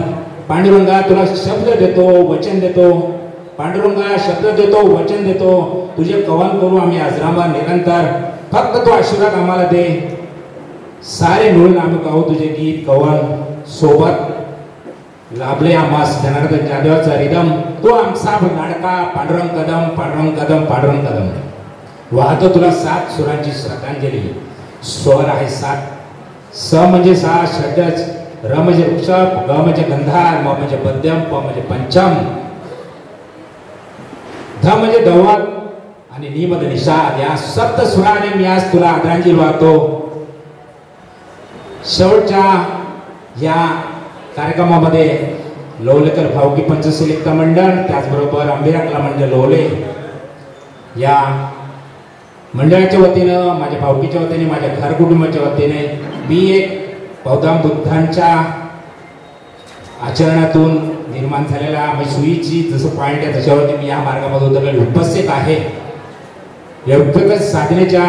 पांडुरंगा तुला शब्द देतो, वचन देतो, पांडुरंगा शब्द देतो, वचन देतो, तुझे कवन करू आम्ही आजरामा निरंतर, फक्त तू आशीर्वाद आम्हाला दे. सारे मिळून आम्ही गाऊ तुझे गीत कवन, सोबत लाभले आम्हास जनार्दन जाधवाचा रिदम, तो आमचा लाडका पांडुरंग कदम, पांडुरंग कदम, पांडुरंग कदम. वाहतो तुला 7 सुरांची श्रद्धांजली. स्वर आहे 7. स म्हणजे 6 षड्ज, र म्हणजे वृषभ, ग म्हणजे गंधार, म म्हणजे मध्यम, प म्हणजे पंचम, ध म्हणजे दवत आणि नी मध्ये निषाद. या सप्त सुराने मी आज तुला आदरांजली वाहतो. शेवटच्या या कार्यक्रमामध्ये लोहलेकर भावकी पंचशील मंडळ, त्याचबरोबर अंबिरा कला मंडळ लोहले या मंडळाच्या वतीनं, माझ्या भावकीच्या वतीने, माझ्या घर कुटुंबाच्या वतीने मी एक गौतम बुद्धांच्या आचरणातून निर्माण झालेला म्हणजे सुईची जसं पॉइंट आहे त्याच्यावरती मी या मार्गामध्ये उतरलेलो उपस्थित आहे. योग्य साधनेच्या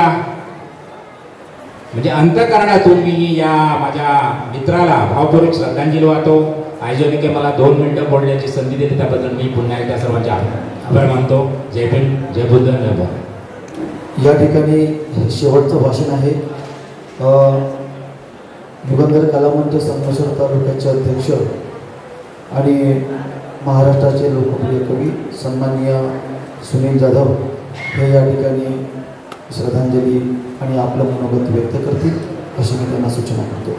म्हणजे अंतःकरणातून मी या माझ्या मित्राला भावपूर्वक श्रद्धांजली वाहतो. आयोजकाने मला 2 मिनिटं बोलण्याची संधी दिली त्याबद्दल मी पुन्हा एकदा सर्वांचे आभार मानतो. जय भीम, जय बुद्ध, जय भारत. या ठिकाणी शेवटचं भाषण आहे. युगंधर कलामंच संगमेश्वर तालुक्याचे अध्यक्ष आणि महाराष्ट्राचे लोकप्रिय कवी सन्माननीय सुनील जाधव हे या ठिकाणी श्रद्धांजली आणि आपलं मनोगत व्यक्त करतील अशी मी त्यांना सूचना करतो.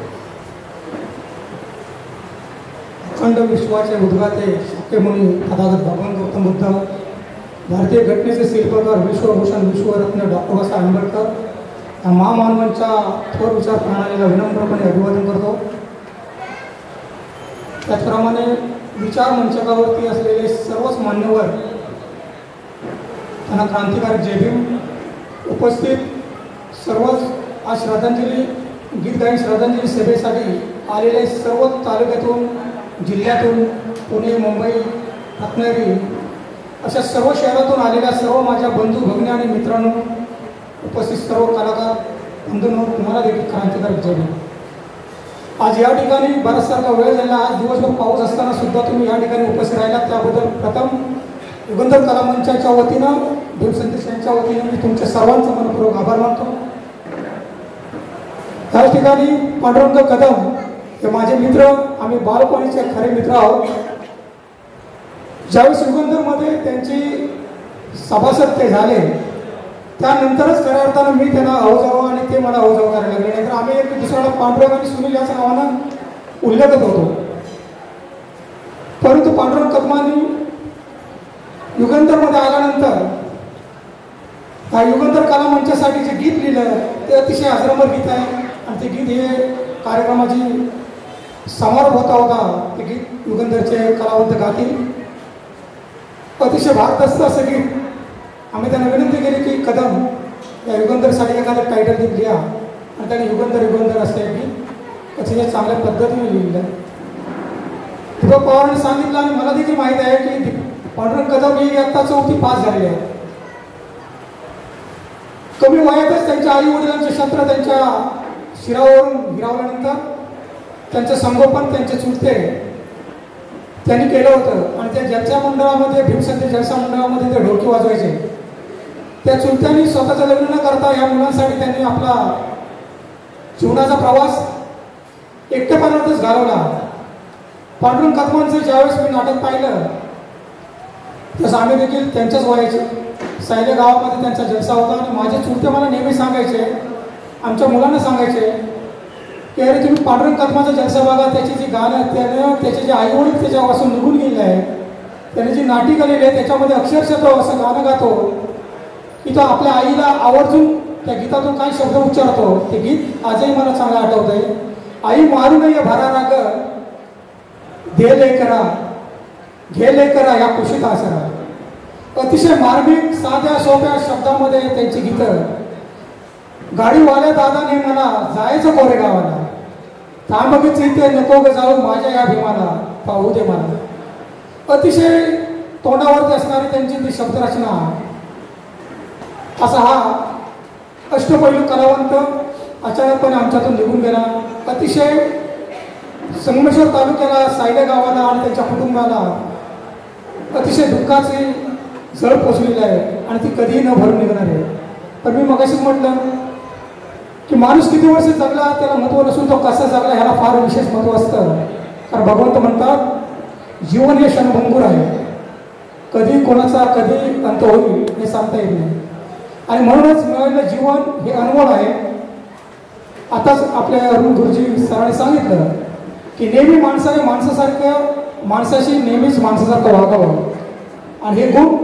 अखंड विश्वाचे उद्गाते शाक्यमुनी तथागत भगवान गौतम बुद्ध, भारतीय घटनेचे शिल्पकार विश्वभूषण विश्वरत्न डॉक्टर बाबासाहेब आंबेडकर या महामानवांच्या थोर विचार प्रणालीला विनम्रपणे अभिवादन करतो. त्याचप्रमाणे विचार मंचकावरती असलेले सर्वच मान्यवर त्यांना क्रांतिकारक जय भीम. उपस्थित सर्वच आज श्रद्धांजली गीत गायन श्रद्धांजली सभेसाठी आलेले सर्व तालुक्यातून, जिल्ह्यातून, पुणे, मुंबई, रत्नागिरी अशा सर्व शहरातून आलेल्या सर्व माझ्या बंधू भगिनी आणि मित्रांनो, उपस्थित सर्व कलाकार बंधूंनो, तुम्हाला देखील क्रांतिकारक जय भीम. आज या ठिकाणी बराचसारखा वेळ झाला. आज दिवसभर पाऊस असताना सुद्धा तुम्ही या ठिकाणी उपस्थित राहिलात त्याबद्दल प्रथम युगंधर कला मंचाच्या वतीनं, भीमसंदेश यांच्या वतीनं मी तुमच्या सर्वांचा मनपूर्वक आभार मानतो. या ठिकाणी पांडुरंग कदम हे माझे मित्र, आम्ही बालपणीचे खरे मित्र आहोत. ज्यावेळेस युगंधरमध्ये त्यांची सभासद ते झाले त्यानंतरच खऱ्या अर्थानं मी त्यांना अवजाव आणि ते मला अवजाव करायला लागले. नाहीतर आम्ही एक दुसऱ्याला पांडुरंग आणि सुनील याच नावानं उल्लेखत होतो. परंतु पांडुरंग कदमांनी युगंधरमध्ये आल्यानंतर या युगंधर कला मंचासाठी जे गीत लिहिलं ते अतिशय अजरामर गीत आहे. आणि ते गीत हे कार्यक्रमाची समारोप होता ते गीत युगंधरचे कलावंत गातील. अतिशय भारदस्त असं गीत. आम्ही त्यांना विनंती केली की कदम या युगंधरसाठी एखादं टायटल गीत लिहा आणि त्याने युगंधर युगंधर असं एक गीत अतिशय चांगल्या पद्धतीने लिहिलं. दीपक पवारांनी सांगितलं आणि मला देखील माहीत आहे की पांडुरंग कदम ही आता 4थी पास झालेली आहे. कमी वयातच त्यांच्या आई वडिलांचे छत्र त्यांच्या शिरावरून हिरावल्यानंतर त्यांचं संगोपन त्यांचे चुलते त्यांनी केलं होतं. आणि त्या जलसा मंडळामध्ये, भीमसंदेश जलसा मंडळामध्ये ते ढोलकी वाजवायचे. त्या चुलत्यांनी स्वतःचं लग्न न करता या मुलांसाठी त्यांनी आपला जीवनाचा प्रवास एकटेपणातच घालवला. पांडुरंग कदमांचं ज्यावेळेस मी नाटक पाहिलं तसं आम्ही देखील त्यांच्याच वयाचे सायले गावामध्ये त्यांचा जलसा होता. आणि माझे चुलते मला नेहमी सांगायचे, आमच्या मुलांना सांगायचे की अरे तुम्ही पांडुरंग कदमाचा जलसा बघा, त्याची जी गाणं त्यानं त्याचे जे आईवडील त्याच्यापासून निघून गेले आहे, त्याने जी नाटी केलेली आहे त्याच्यामध्ये अक्षरशः तो असं गाणं गातो की तो आपल्या आईला आवर्जून त्या गीतातून काय शब्द उच्चारतो. ते गीत आजही मला चांगलं आठवत आहे. आई मारू नये भरा राग, दे लेकरा घे लेकरा या कुशीत आसरा. अतिशय मार्मिक साध्या सोप्या शब्दामध्ये त्यांची गीतं. गाडीवाल्या दादाने मला जायचं कोरेगावाला, थांबगीच इथे नको ग जाऊ माझ्या या भीमाला, पाहू दे मला. अतिशय तोंडावरती असणारी त्यांची ती शब्दरचना. असा हा अष्टपैलू कलावंत अचानकपणे आमच्यातून निघून गेला. अतिशय संगमेश्वर तालुक्याला, सायले गावाला आणि त्यांच्या कुटुंबाला अतिशय दुःखाची झळ पोचलेली आहे आणि ती कधीही न भरून निघणार आहे. पण मी मगाशीच म्हटलं की माणूस किती वर्ष जगला त्याला महत्त्व नसून तो कसा जगला ह्याला फार विशेष महत्त्व असतं. कारण भगवंत म्हणतात जीवन हे क्षणभंगूर आहे, कधी कोणाचा कधी अंत होईल हे सांगता येत नाही. आणि म्हणूनच मिळालेलं जीवन हे अनमोल आहे. आताच आपल्या अरुण गुरुजी सरांनी सांगितलं की नेहमी माणसाने माणसाशी नेहमीच माणसासारखं वागावं. आणि हे गुण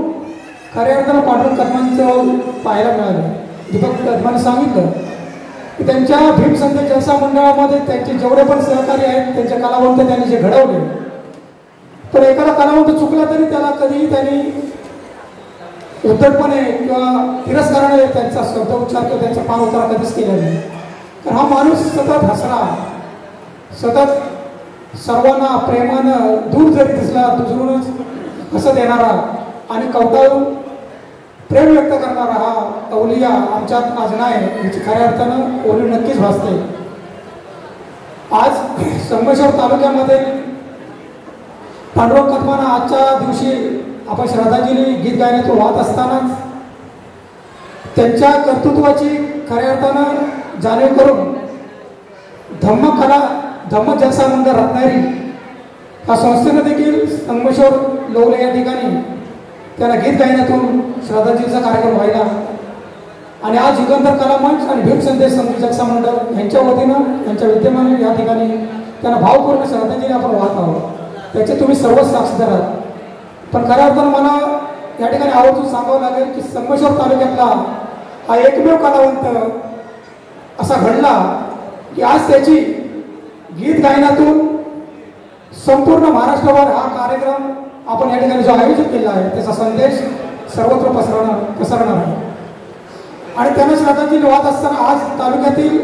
खऱ्या अर्थानं पांडुरंग कदमांचं पाहायला मिळालं. दीपक कदमांनी सांगितलं की त्यांच्या भीम संदेश जलसा मंडळामध्ये त्यांचे जेवढे पण सहकारी आहेत, त्यांचे कलावंत त्यांनी जे घडवले, तर एखादा कलावंत चुकला तरी त्याला कधीही त्यांनी उद्धटपणे किंवा तिरस्काराने त्यांचा शब्द उच्चार किंवा त्यांचा पान उतारा कधीच केला नाही. तर हा माणूस सतत हसरा, सतत सर्वांना प्रेमानं दूर जरी दिसला दुजरूनच हसत येणारा आणि कवटाळून प्रेम व्यक्त करणारा हा अवलिया आमच्यात आज नाही, याची खऱ्या अर्थानं ओळख नक्कीच भासते. आज संगमेश्वर तालुक्यामध्ये पांडुरंग कदमांना आजच्या दिवशी आपण श्रद्धांजली गीत गायनातून वाहत असतानाच त्यांच्या कर्तृत्वाची खऱ्या अर्थानं जाणीव करून धम्म जलसा मंडळ रत्नागिरी या संस्थेनं देखील संगमेश्वर लोवले या ठिकाणी त्यांना गीत गायनातून श्रद्धांजलीचा कार्यक्रम व्हायला आणि आज युगंधर कला मंच आणि भीम संदेश संगीत जलसा मंडळ यांच्या वतीनं यांच्या विद्यमाने या ठिकाणी त्यांना भावपूर्ण श्रद्धांजली आपण वाहत आहोत. त्याचे तुम्ही सर्वच साक्षीदार आहात. पण खऱ्या अर्थानं मला या ठिकाणी आवर्जून सांगावं लागेल की संगमेश्वर तालुक्यातला हा एकमेव कलावंत असा घडला की आज त्याची गीत गायनातून संपूर्ण महाराष्ट्रभर हा कार्यक्रम आपण या ठिकाणी जो आयोजित केला आहे त्याचा संदेश सर्वत्र पसरणार आहे. आणि त्यांना श्रद्धांजली वाहत असताना आज तालुक्यातील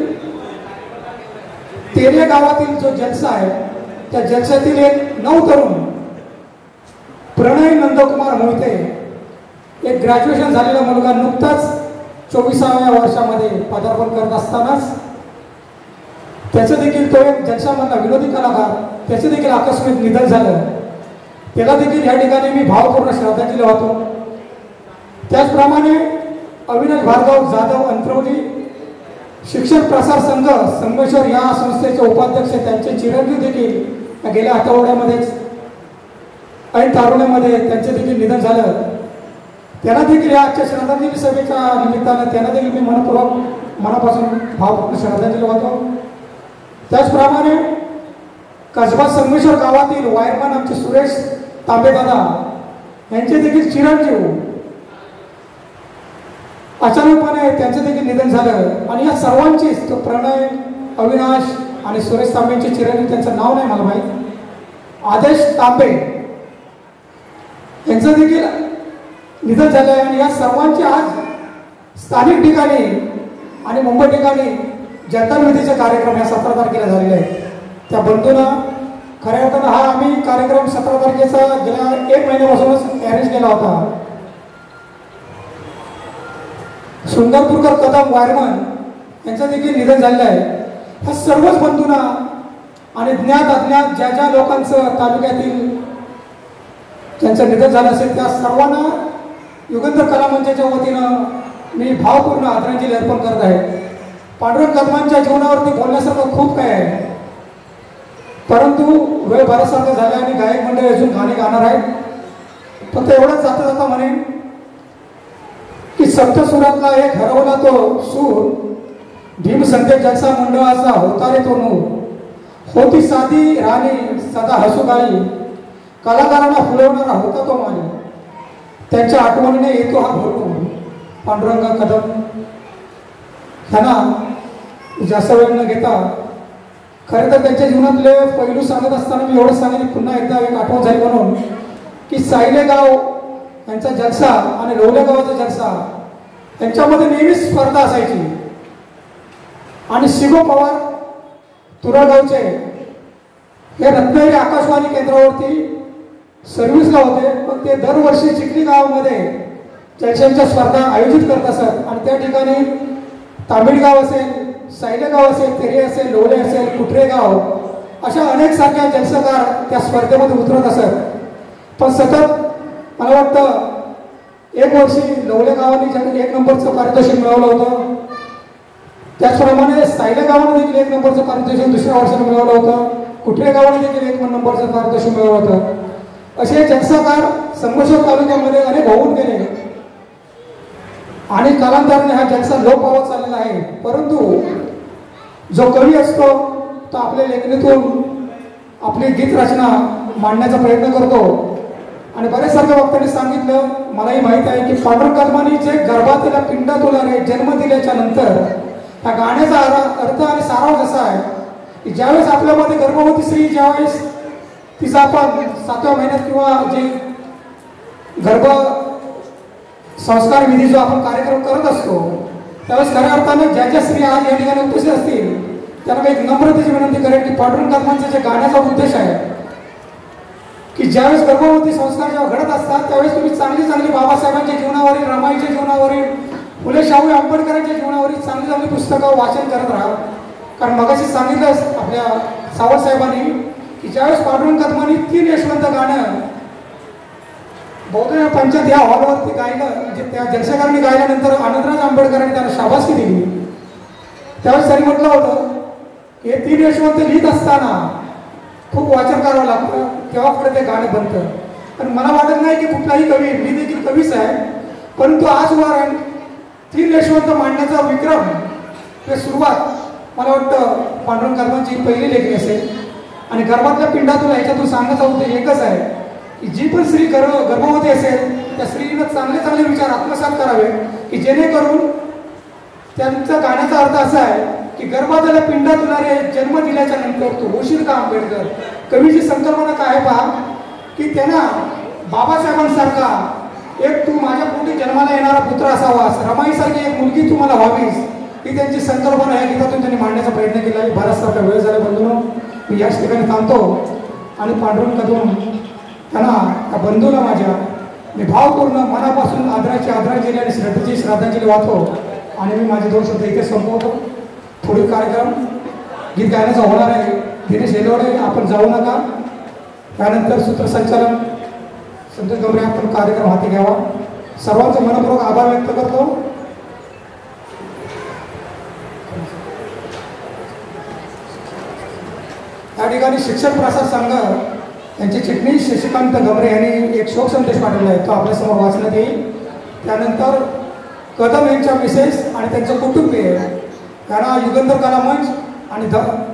तेरे गावातील जो जलसा आहे त्या जलसातील एक 9 तरुण प्रणय नंदकुमार मोहिते, एक ग्रॅज्युएशन झालेला मुलगा नुकताच 24व्या वर्षामध्ये पदार्पण करत असतानाच त्याचं देखील तो एक जलसामधला विनोदी कलाकार त्याचं देखील आकस्मिक निधन झालं. त्याला देखील या ठिकाणी मी भावपूर्ण श्रद्धांजली वाहतो. त्याचप्रमाणे अविनाश भार्गव जाधव अंतरवली शिक्षण प्रसार संघ संगमेश्वर या संस्थेचे उपाध्यक्ष त्यांचे चिरंजीव देखील गेल्या आठवड्यामध्येच ऐन तारुण्यामध्ये त्यांचे देखील निधन झालं. त्यांना देखील या आजच्या श्रद्धांजली सभेच्या निमित्तानं त्यांना देखील मी मनापासून भावपूर्ण श्रद्धांजली वाहतो. त्याचप्रमाणे कसबा संगमेश्वर गावातील वायरमॅन आमचे सुरेश तांबेदादा यांचे देखील चिरंजीव अचानकपणे त्यांचं देखील निधन झालं. आणि या सर्वांचीच तो प्रणय, अविनाश आणि सुरेश तांबेंचे चिरंजीव, त्यांचं नाव नाही मला माहीत, आदेश तांबे यांचं देखील निधन झालं आहे. आणि या सर्वांचे आज स्थानिक ठिकाणी आणि मुंबई ठिकाणी जनताविधीचे कार्यक्रम ह्या 17 तारखेला झालेले आहेत. त्या बंधूंना खऱ्या अर्थानं हा आम्ही कार्यक्रम 17 तारखेचा गेल्या 1 महिन्यापासूनच अरेंज केला होता. सुंदरपूरकर कदम वायरमन यांचं देखील निधन झालेलं आहे. ह्या सर्वच बंधूंना आणि ज्ञात अज्ञात ज्या ज्या लोकांचं तालुक्यातील ज्यांचं निधन झालं असेल त्या सर्वांना युगंधर कला मंचाच्या वतीनं मी भावपूर्ण आदरांजली अर्पण करत आहे. पांडुरंग कदमांच्या जीवनावरती बोलण्यासारखं खूप काय आहे, परंतु वेळ बराचसारखं झाला आणि गायक मंडळी अजून गाणी गाणार आहेत. फक्त एवढंच जाता जाता म्हणेन की सप्तसुरातला एक हरवला तो सूर, भीम संदेश जलसा मंडळाचा होता रे तो नूर, होती साधी राणी सदा हसुगाई, कलाकारांना फुलवणारा होता तो माली, त्यांच्या आठवणीने येतो हा भरपूर. पांडुरंग कदम ह्यांना जास्त वेळ न घेता खरं तर त्यांच्या जीवनातले पैलू सांगत असताना मी एवढंच सांगेन, पुन्हा एकदा एक आठवण झाली म्हणून की सायले गाव यांचा जलसा आणि लोवले गावाचा जलसा यांच्यामध्ये नेहमीच स्पर्धा असायची. आणि शिगो पवार तुरागावचे हे रत्नागिरी आकाशवाणी केंद्रावरती सर्व्हिसला होते, पण ते दरवर्षी चिखली गावामध्ये जलशांच्या स्पर्धा आयोजित करत असत. आणि त्या ठिकाणी तामिळगाव असेल, सायले गाव असेल, तेरे असेल, लोले असेल, कुटरे गाव अशा अनेक सारख्या जलसकार त्या स्पर्धेमध्ये उतरत असत. पण सतत मला वाटतं एक वर्षी लवले गावाने 1 नंबरचं पारितोषिक मिळवलं होतं. त्याचप्रमाणे सायले गावाने देखील 1 नंबरचं पारितोषिक दुसऱ्या वर्षाला मिळवलं होतं. कुठल्या गावाने देखील 1 नंबरचं पारितोषिक मिळवलं होतं. असे जलसकार संगमेश्वर तालुक्यामध्ये अनेक होऊन गेले आणि कालांतराने हा जलसा लोप पावत चाललेला आहे. परंतु जो कवी असतो तो आपल्या लेखणीतून आपली गीत रचना मांडण्याचा प्रयत्न करतो. आणि बरेच सारख्या वक्त्यांनी सांगितलं, मलाही माहीत आहे की पांडुरंग कदमांनी जे गर्भातील पिंडातून जन्म दिल्याच्या नंतर त्या गाण्याचा अर्थ आणि सारांश असा आहे की ज्यावेळेस आपल्यामध्ये गर्भवती स्त्री ज्यावेळेस तिचा आपण 7व्या महिन्यात किंवा जे गर्भ संस्कार विधी जो आपण कार्यक्रम करत असतो त्यावेळेस खऱ्या अर्थानं ज्या ज्या स्त्रिया आज या ठिकाणी उपस्थित असतील त्यांना एक नम्रतेची विनंती करेन की पांडुरंग कदमांचा जे गाण्याचा उद्देश आहे की ज्यावेळेस गर्भवती संस्कार जेव्हा घडत असतात त्यावेळेस तुम्ही चांगली बाबासाहेबांच्या जीवनावरील, रमाईच्या जीवनावरील, फुले शाहू आंबेडकरांच्या जीवनावरील चांगली पुस्तकं वाचन करत राहा. कारण मगाशी सांगितलं आपल्या सावंत साहेबांनी की ज्यावेळेस पांडुरंग कदमांनी 3 यशवंत गाणं बौद्ध पंचायत या हॉलवरती गायलं, म्हणजे त्या जलसकारांनी गायल्यानंतर आनंदराज आंबेडकरांनी त्यांना शाबासकी दिली. त्यावेळेस त्यांनी म्हटलं होतं हे 3 यशवंत लिहित असताना खूप वाचन करावं लागतं, तेव्हा पुढे ते गाणं बनतं. पण मला वाटत नाही की कुठलाही कवी, मी देखील कवीच आहे, परंतु आजवर 3 यशवंत मांडण्याचा विक्रम ते सुरुवात मला वाटतं पांडुरंग कदमांची पहिली लेखी असेल. आणि गर्भातल्या पिंडातून ह्याच्यातून सांगण्याचा उद्देश एकच आहे की जी पण स्त्री गर्भवती असेल त्या स्त्रीनं चांगले विचार आत्मसात करावे की जेणेकरून त्यांचा गाण्याचा अर्थ असा आहे की गर्भातल्या पिंडातून जन्म दिल्याच्या नंतर तू होशील का आंबेडकर. कवीची संकल्पना काय आहे पहा की त्यांना बाबासाहेबांसारखा एक तू माझ्या पोटी जन्माला येणारा पुत्र असावास, रमाईसारखी एक मुलगी तू मला व्हावीस, ही त्यांची संकल्पना या गीतातून त्यांनी मांडण्याचा प्रयत्न केला आहे. बराचसा वेळ झाला बंधूंनो, मी याच ठिकाणी थांबतो आणि पांडुरंग कदम त्यांना त्या बंधूला माझ्या मी भावपूर्ण मनापासून आदरांजली आणि श्रद्धांजली वाहतो आणि मी माझे 2 शब्द इथे संपवतो. पुढील कार्यक्रम गीत गायनाचा होणार आहे. दिनेश हेलवडे आपण जाऊ नका. त्यानंतर सूत्रसंचालन संतोष गमरे आपण कार्यक्रम हाती घ्यावा. सर्वांचा मनपूर्वक आभार व्यक्त करतो. या ठिकाणी शिक्षण प्रसार संघ यांचे चिटणीस शशिकांत गमरे यांनी एक शोक संदेश पाठवला आहे, तो आपल्यासमोर वाचण्यात येईल. त्यानंतर कदम यांच्या मिसेस आणि त्यांचे कुटुंबीय यांना युगंधर कला मंच आणि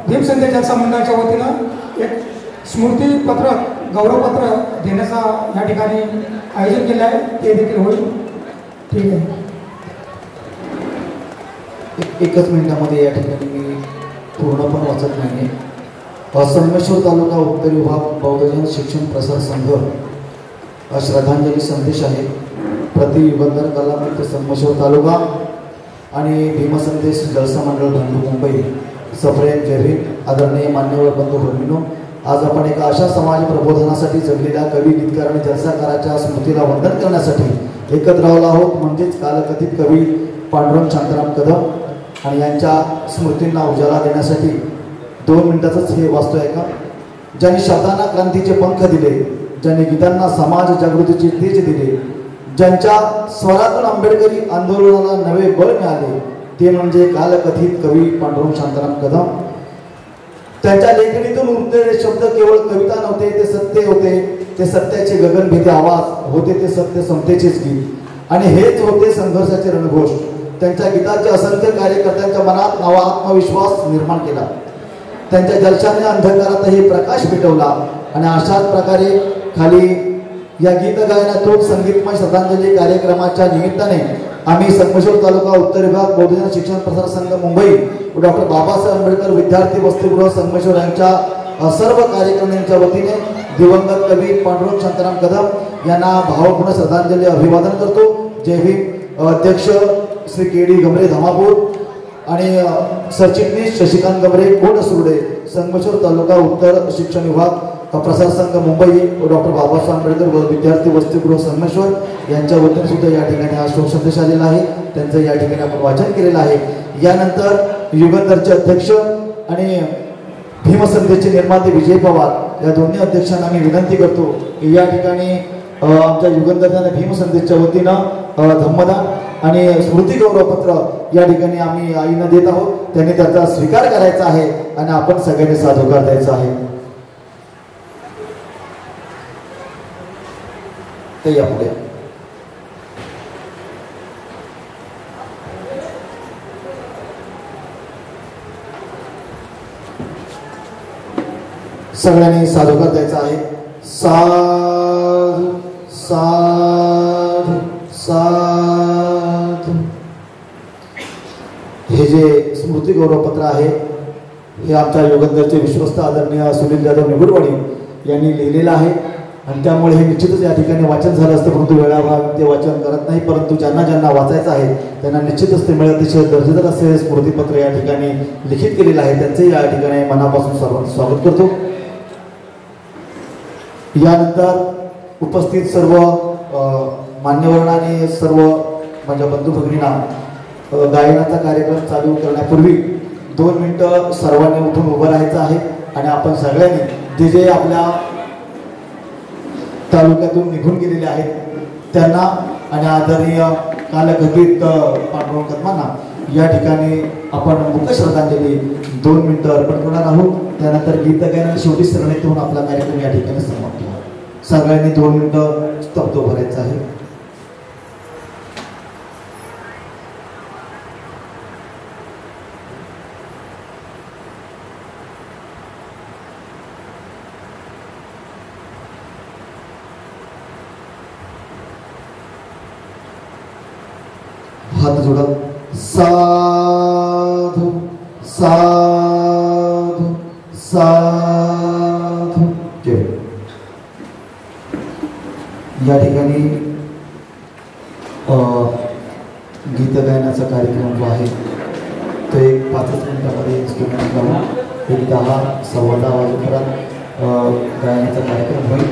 भीमसंध्या जलसा मंडळाच्या वतीनं एक स्मृतीपत्र, गौरवपत्र देण्याचा या ठिकाणी आयोजन केलं आहे, ते देखील होईल. ठीक आहे. एकच मिनिटामध्ये या ठिकाणी मी पूर्ण पण वाचत नाही. संगमेश्वर तालुका उत्तर विभाग बौद्धजन शिक्षण प्रसार संघ श्रद्धांजली संदेश आहे. प्रति युगंधर कला मंच संगमेश्वर तालुका आणि भीमसंदेश जलसा मंडळ बंधू मुंबई सप्रेम जयभीम. आदरणीय मान्यवर बंधू भगिनींनो, आज आपण एका अशा समाज प्रबोधनासाठी जगलेल्या कवी, गीतकार आणि जलसाकाराच्या स्मृतीला वंदन करण्यासाठी एकत्र आलो आहोत. म्हणजेच कालकथित कवी पांडुरंग शांताराम कदम आणि यांच्या स्मृतींना उजाळा देण्यासाठी 2 मिनिटाचंच हे वाचतोय का. ज्यांनी शब्दांना क्रांतीचे पंख दिले, ज्यांनी गीतांना समाज जागृतीचे तेज दिले, ज्यांच्या स्वरातून आंबेडकरी आंदोलनाला नवे बळ मिळाले, ते म्हणजे कालकथित कवी पांडुरंग शांताराम कदम. त्यांच्या लेखणीतून उरलेले शब्द केवळ कविता नव्हते, ते सत्य होते. ते सत्याचे गगनभेदी आवाज होते, ते सत्य समतेचेच गीत आणि हेच होते संघर्षाचे रणघोष. त्यांच्या गीताचे असंख्य कार्यकर्त्यांच्या मनात नवा आत्मविश्वास निर्माण केला. त्यांच्या जलशाने अंधकारातही प्रकाश पेटवला आणि अशाच प्रकारे खाली या गीत गायनातून संगीतमय श्रद्धांजली कार्यक्रमाच्या निमित्ताने आम्ही संगमेश्वर तालुका उत्तर विभाग बौद्धजन शिक्षण प्रसार संघ मुंबई व डॉक्टर बाबासाहेब आंबेडकर विद्यार्थी वसतिगृह संगमेश्वर यांच्या सर्व कार्यकर्त्यांच्या वतीने दिवंगत कवी पांडुरंग शांताराम कदम यांना भावपूर्ण श्रद्धांजली अभिवादन करतो. जय भीम. अध्यक्ष श्री के.डी. गमरे धामापूर आणि सरचिटणीस शशिकांत गमरे कोडसुर्डे संगमेश्वर तालुका उत्तर शिक्षण विभाग प्रसार संघ मुंबई व डॉक्टर बाबासाहेब आंबेडकर व विद्यार्थी वसतिगृह संगमेश्वर यांच्या वतीने सुद्धा या ठिकाणी हा शोक संदेश आलेला आहे. त्यांचं या ठिकाणी आपण वाचन केलेलं आहे. यानंतर युगंधरचे अध्यक्ष आणि भीमसंदेशचे निर्माते विजय पवार या दोन्ही अध्यक्षांना मी विनंती करतो की या ठिकाणी आमच्या युगंधर भीमसंदेशच्या वतीनं धम्मदान आणि स्मृती गौरवपत्र या ठिकाणी आम्ही आईंना देत आहोत. त्यांनी त्याचा स्वीकार करायचा आहे आणि आपण सगळ्यांनी साधुकार द्यायचा आहे. ते यापुढे सगळ्यांनी साधुकार द्यायचा आहे. साधू साधू साधू. हे जे स्मृती गौरवपत्र आहे हे आमच्या युगंधरचे विश्वस्त आदरणीय सुनील जाधव निगुडवाडी यांनी लिहिलेलं आहे आणि त्यामुळे हे निश्चितच या ठिकाणी वाचन झालं असतं, परंतु वेळाभावी ते वाचन करत नाही. परंतु ज्यांना ज्यांना वाचायचं आहे त्यांना निश्चितच ते मिळत अतिशय दर्जेदार असे स्मृतीपत्र या ठिकाणी लिखित केलेलं आहे. त्यांचे या ठिकाणी मनापासून सर्वांचं स्वागत करतो. यानंतर उपस्थित सर्व मान्यवरांना आणि सर्व माझ्या बंधू भगिनींना गायनाचा कार्यक्रम चालू करण्यापूर्वी 2 मिनिटं सर्वांनी उठून उभं राहायचं आहे आणि आपण सगळ्यांनी जे आपल्या तालुक्यातून निघून गेलेले आहेत त्यांना आणि आदरणीय कालगतीत पांडुरंग कदमांना या ठिकाणी आपण मुख्य श्रद्धांजली 2 मिनिटं अर्पण करणार आहोत. त्यानंतर गीत गायन शेवटी सगळ्यांनी होऊन आपला कार्यक्रम या ठिकाणी समाप्त होईल. सगळ्यांनी 2 मिनिटं स्तब्ध भरायचं आहे. हात जोडत साधू साधू साधू. जय. या ठिकाणी गीत गायनाचा कार्यक्रम जो आहे तो एक 5 मिनिटामध्ये एक 10 सव्वा 10 वाजेपर्यंत गायनाचा कार्यक्रम होईल.